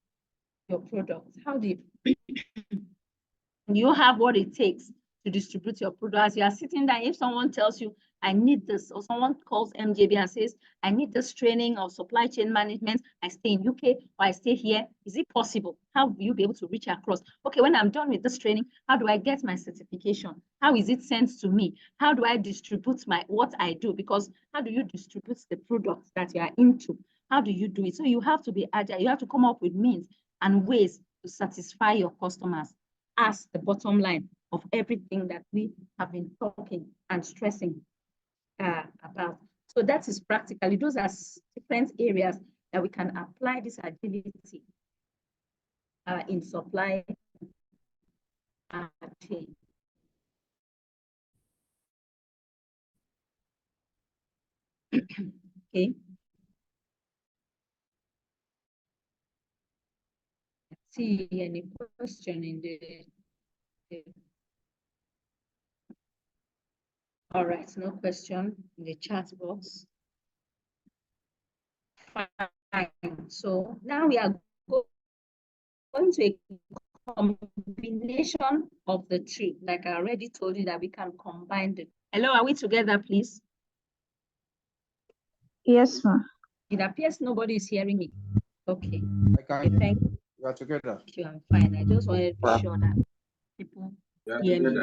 your products? How do you have what it takes to distribute your product? As you are sitting there, if someone tells you, I need this, or someone calls MJB and says, I need this training of supply chain management, I stay in UK or I stay here, is it possible? How will you be able to reach across? Okay, when I'm done with this training, how do I get my certification? How is it sent to me? How do I distribute what I do? Because how do you distribute the products that you are into? How do you do it? So you have to be agile. You have to come up with means and ways to satisfy your customers as the bottom line of everything that we have been talking and stressing about. So that is practically, those are different areas that we can apply this agility in supply chain. Okay. Let's see any question in the all right, no question in the chat box. Fine. So now we are going to a combination of the two. Like I already told you that we can combine the. Hello, are we together, please? Yes, ma'am. It appears nobody is hearing me. Okay. Okay, Thank you. we are together. Thank you. I'm fine. I just wanted to be sure that people hear me.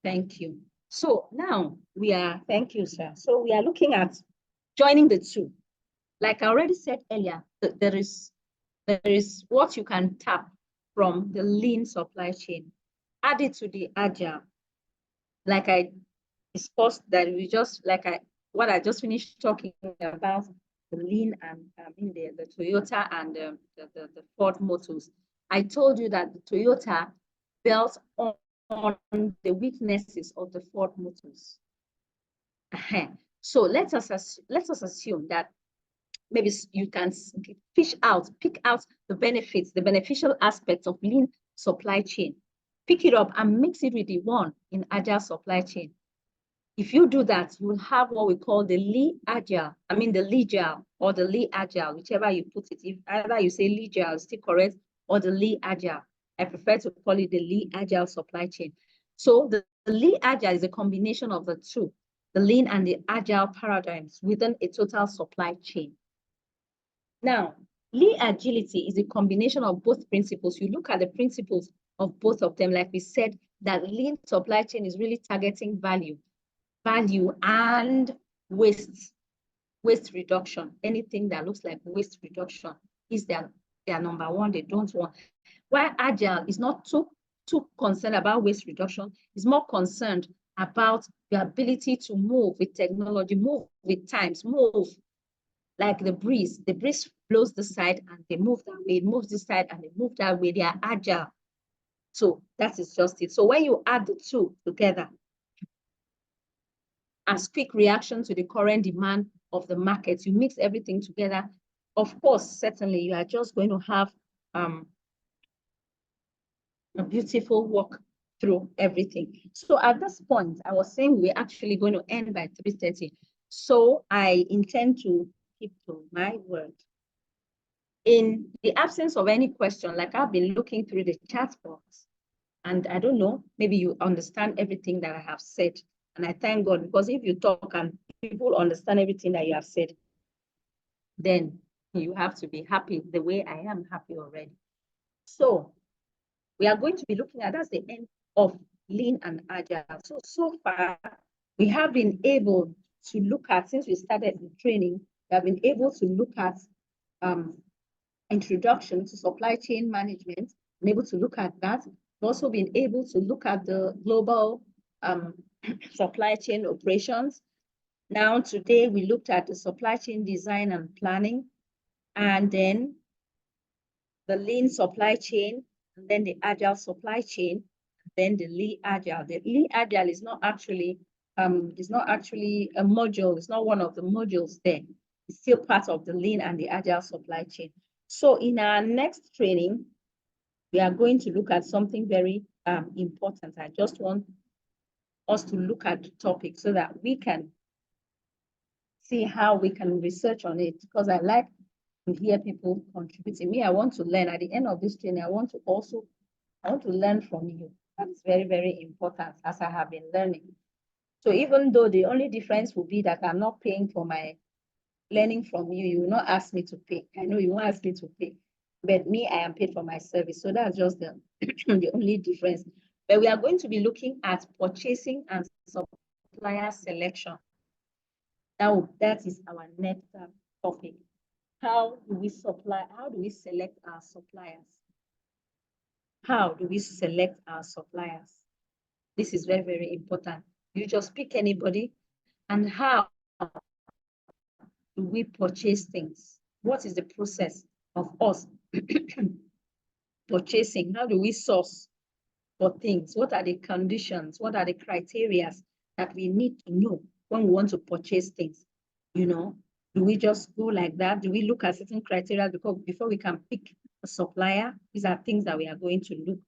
Thank you. So now we are, thank you, sir. So we are looking at joining the two. Like I already said earlier, there is what you can tap from the lean supply chain, add it to the agile. Like I discussed that we just, what I just finished talking about, the lean and the Toyota and the Ford Motors. I told you that the Toyota built on the weaknesses of the Ford Motors. So let us assume that maybe you can pick out the benefits, the beneficial aspects of lean supply chain, pick it up and mix it with the one in agile supply chain. If you do that, you will have what we call the lean agile, the lean or the lean agile, whichever you put it. If either you say lean agile, still correct, or the lean agile. I prefer to call it the lean agile supply chain. So the lean agile is a combination of the two, the lean and the agile paradigms within a total supply chain. Now, lean agility is a combination of both principles. You look at the principles of both of them, like we said, that lean supply chain is really targeting value and waste reduction. Anything that looks like waste reduction is their number one. They don't want. While agile is not too concerned about waste reduction, it's more concerned about the ability to move with technology, move with times, move like the breeze. The breeze blows this side and they move that way, it moves this side and they move that way. They are agile. So that is just it. So when you add the two together, as quick reaction to the current demand of the market, you mix everything together. Of course, certainly you are just going to have a beautiful walk through everything. So at this point, I was saying we're actually going to end by 3:30. So I intend to keep to my word. In the absence of any question, like I've been looking through the chat box, and I don't know, maybe you understand everything that I have said. And I thank God, because if you talk and people understand everything that you have said, then You have to be happy the way I am happy already. So we are going to be looking at, that's the end of lean and agile. So far, we have been able to look at, since we started the training, we have been able to look at introduction to supply chain management, been able to look at that. We've also been able to look at the global supply chain operations. Now, today, we looked at the supply chain design and planning, and then the lean supply chain, and then the agile supply chain, then the lean agile. The lean agile is not actually a module. It's not one of the modules there. It's still part of the lean and the agile supply chain. So in our next training, we are going to look at something very important. I just want us to look at the topic so that we can see how we can research on it, because I like to hear people contributing. Me, I want to learn. At the end of this training, I want to learn from you. That's very, very important, as I have been learning. So even though the only difference will be that I'm not paying for my learning from you, you will not ask me to pay. I know you won't ask me to pay, but me, I am paid for my service. So that's just the, the only difference. But we are going to be looking at purchasing and supplier selection. Now, that is our next topic. How do we select our suppliers? How do we select our suppliers? This is very, very important. You just pick anybody, and how do we purchase things? What is the process of us purchasing? How do we source for things? What are the conditions? What are the criteria that we need to know when we want to purchase things? You know, do we just go like that? Do we look at certain criteria before we can pick a supplier? These are things that we are going to look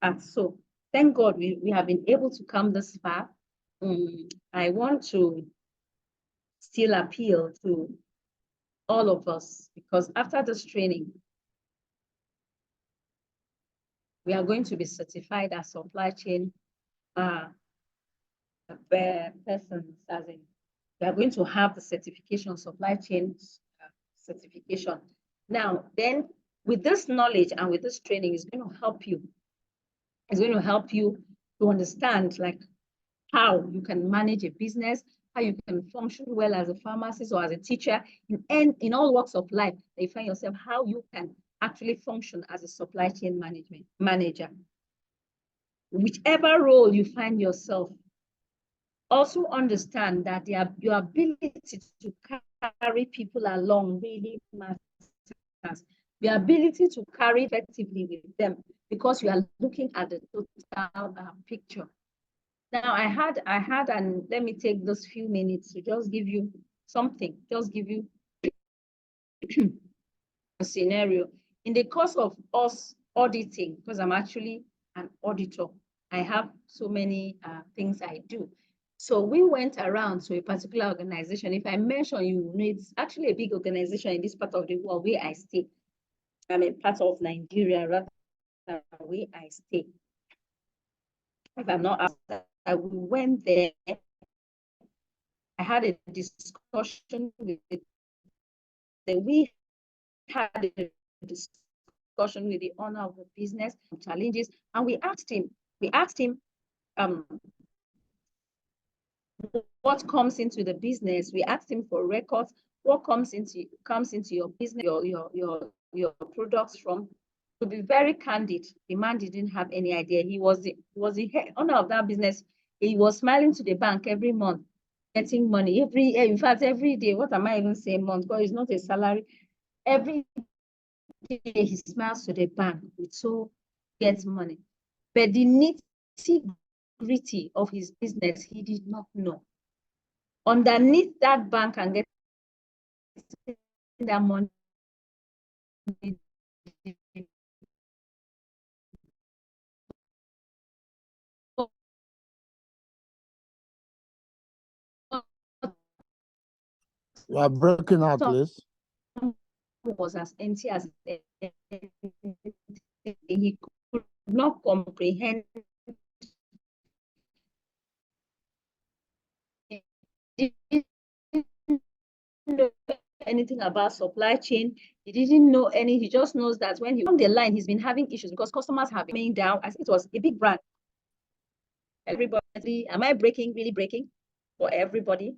at. So thank God we have been able to come this far. I want to still appeal to all of us, because after this training, we are going to be certified as supply chain persons, as in we are going to have the certification, supply chain certification. Now, then with this knowledge and with this training, it's going to help you. It's going to help you to understand like how you can manage a business, how you can function well as a pharmacist or as a teacher, in all walks of life that you find yourself, how you can actually function as a supply chain manager. Whichever role you find yourself, also understand that your ability to carry people along really matters. The ability to carry effectively with them, because you are looking at the total picture. Now, I had, and let me take those few minutes to just give you something, just give you a scenario. In the course of us auditing, because I'm actually an auditor, I have so many things I do. So we went around to a particular organization. If I mention, you know, it's actually a big organization in this part of the world where I stay. I'm a part of Nigeria, rather, where I stay. If I'm not asked, I went there. I had a discussion with we had a discussion with the owner of the business, challenges, and we asked him what comes into the business. We asked him for records, what comes into your business, your products from. To be very candid, the man didn't have any idea. He was the owner of that business. He was smiling to the bank every month, getting money in fact, every day. What am I even saying month? Because it's not a salary. Every day he smiles to the bank, so gets money. But the nitty-gritty of his business, he did not know. Underneath that bank and get that money, You are breaking out, please. Was as empty as he could not comprehend. anything about supply chain. He didn't know any. He just knows that when he on the line, he's been having issues because customers have been coming down. I think it was a big brand. Everybody, am I breaking? Really breaking for everybody?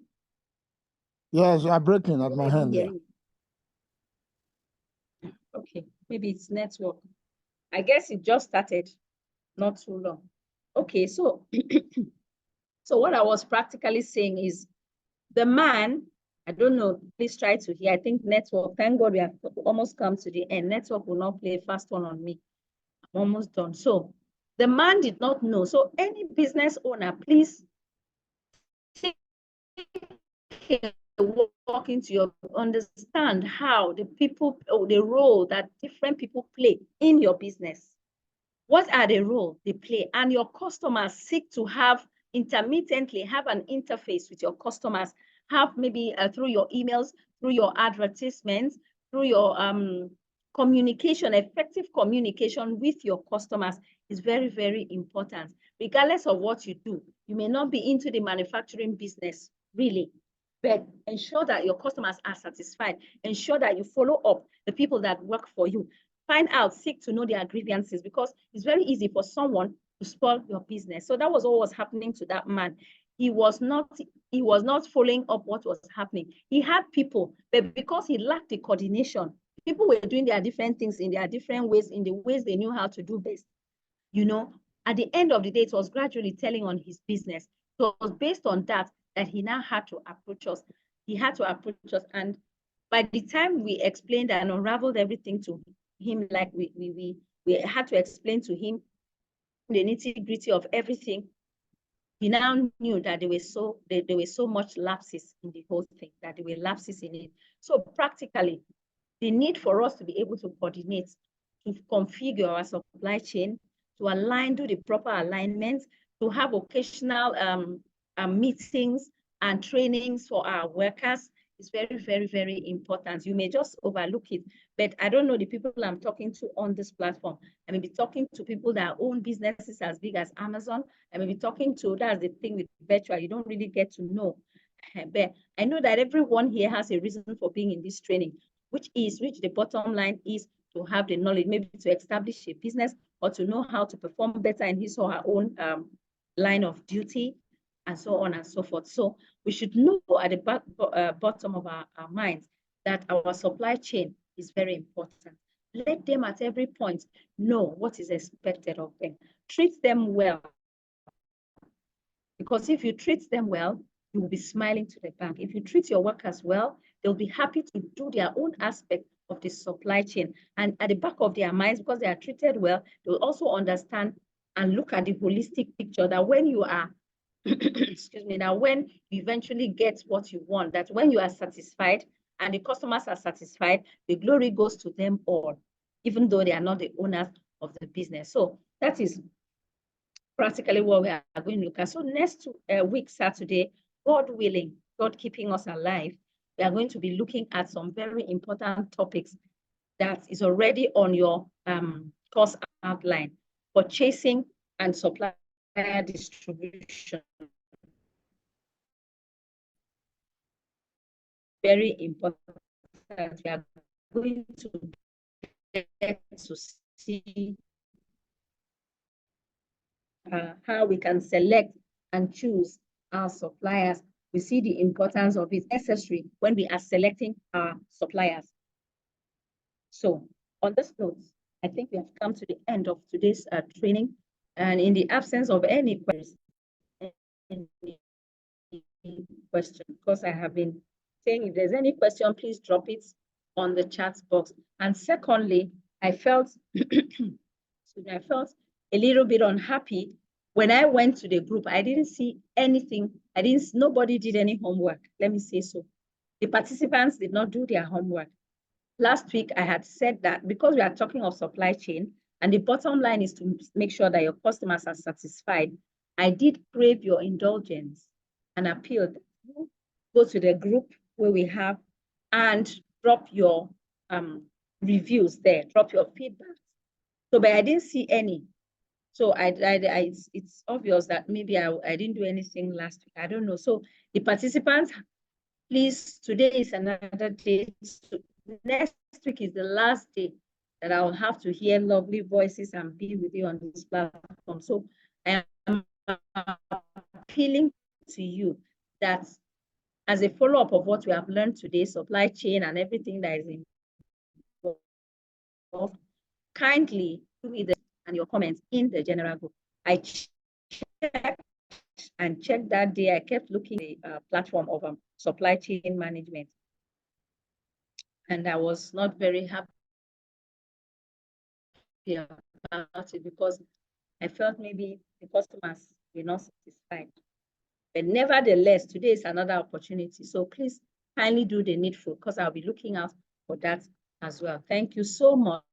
Yes, you are breaking at my hand. Yeah. Okay, maybe it's network. I guess it just started not too long. Okay, so so what I was practically saying is the man, I don't know, please try to hear. I think network, thank God we have almost come to the end. Network will not play a fast one on me. I'm almost done. So the man did not know. So any business owner, please walk into your, understand how the people, or the role that different people play in your business. What are the roles they play? And your customers seek to have intermittently have an interface with your customers, have maybe through your emails, through your advertisements, through your communication, effective communication with your customers is very, very important. Regardless of what you do, you may not be into the manufacturing business, really, but ensure that your customers are satisfied. Ensure that you follow up the people that work for you. Find out, seek to know their grievances, because it's very easy for someone to spoil your business. So that was what was happening to that man. He was not following up what was happening. He had people, but because he lacked the coordination, people were doing their different things in their different ways, in the ways they knew how to do best. You know, at the end of the day, it was gradually telling on his business. So it was based on that he now had to approach us. He had to approach us. And by the time we explained and unraveled everything to him, like we had to explain to him the nitty-gritty of everything, he now knew that there were so much lapses in the whole thing, that there were lapses in it. So practically, the need for us to be able to coordinate, to configure our supply chain, to align, do the proper alignment, to have occasional meetings and trainings for our workers is very, very, very important. You may just overlook it, but I don't know the people I'm talking to on this platform. I may be talking to people that own businesses as big as Amazon. I may be talking to, that's the thing with virtual, you don't really get to know. But I know that everyone here has a reason for being in this training, which the bottom line is to have the knowledge, maybe to establish a business or to know how to perform better in his or her own line of duty, and so on and so forth. So we should know at the bottom of our minds that our supply chain is very important. Let them at every point know what is expected of them. Treat them well. Because if you treat them well, you will be smiling to the bank. If you treat your workers well, they'll be happy to do their own aspect of the supply chain. And at the back of their minds, because they are treated well, they'll also understand and look at the holistic picture that when you are, excuse me, that when you eventually get what you want, that when you are satisfied and the customers are satisfied, the glory goes to them all, even though they are not the owners of the business. So that is practically what we are going to look at. So next week, Saturday, God willing, God keeping us alive, we are going to be looking at some very important topics that is already on your course outline: purchasing and supplier distribution. Very important. We are going to get to see how we can select and choose our suppliers. We see the importance of it necessary when we are selecting our suppliers. So on this note, I think we have come to the end of today's training. And in the absence of any questions, because I have been saying if there's any question, please drop it on the chat box. And secondly, I felt a little bit unhappy when I went to the group. I didn't see anything. Nobody did any homework. Let me say so. The participants did not do their homework. Last week, I had said that because we are talking of supply chain and the bottom line is to make sure that your customers are satisfied, I did crave your indulgence and appeal. Go to the group where we have and drop your reviews there, drop your feedback. So, but I didn't see any. So it's obvious that maybe I didn't do anything last week. I don't know. So the participants Please, today is another day. Next week is the last day that I will have to hear lovely voices and be with you on this platform. So I am appealing to you that as a follow-up of what we have learned today, supply chain and everything that is involved, kindly do me and your comments in the general group. I checked that day. I kept looking at the platform of supply chain management, and I was not very happy about it because I felt maybe the customers were not satisfied. But nevertheless, today is another opportunity. So please kindly do the needful because I'll be looking out for that as well. Thank you so much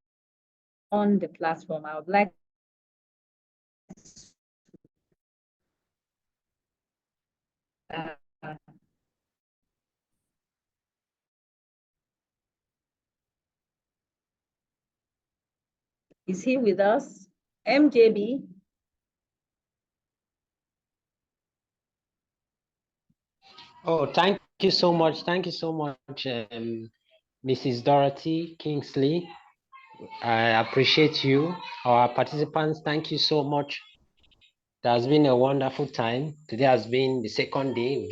on the platform. I would like is he with us? MJB? Oh, thank you so much. Thank you so much, Mrs. Dorothy Kingsley. I appreciate you. Our participants, thank you so much. It has been a wonderful time. Today has been the second day,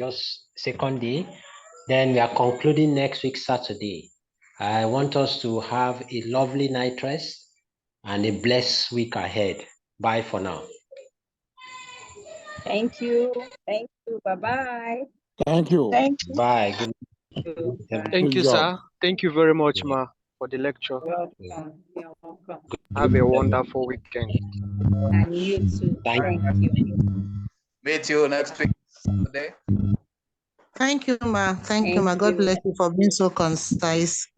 second day. Then we are concluding next week, Saturday. I want us to have a lovely night rest and a blessed week ahead. Bye for now. Thank you. Thank you. Bye-bye. Thank you. Thank you. Bye. Good Bye. Thank you, sir. Thank you very much, ma, for the lecture. Welcome. You're welcome. Have a wonderful weekend. And you too. Thank you. Meet you next week, Saturday. Thank you, ma. Thank you, ma. God bless you for being so concise.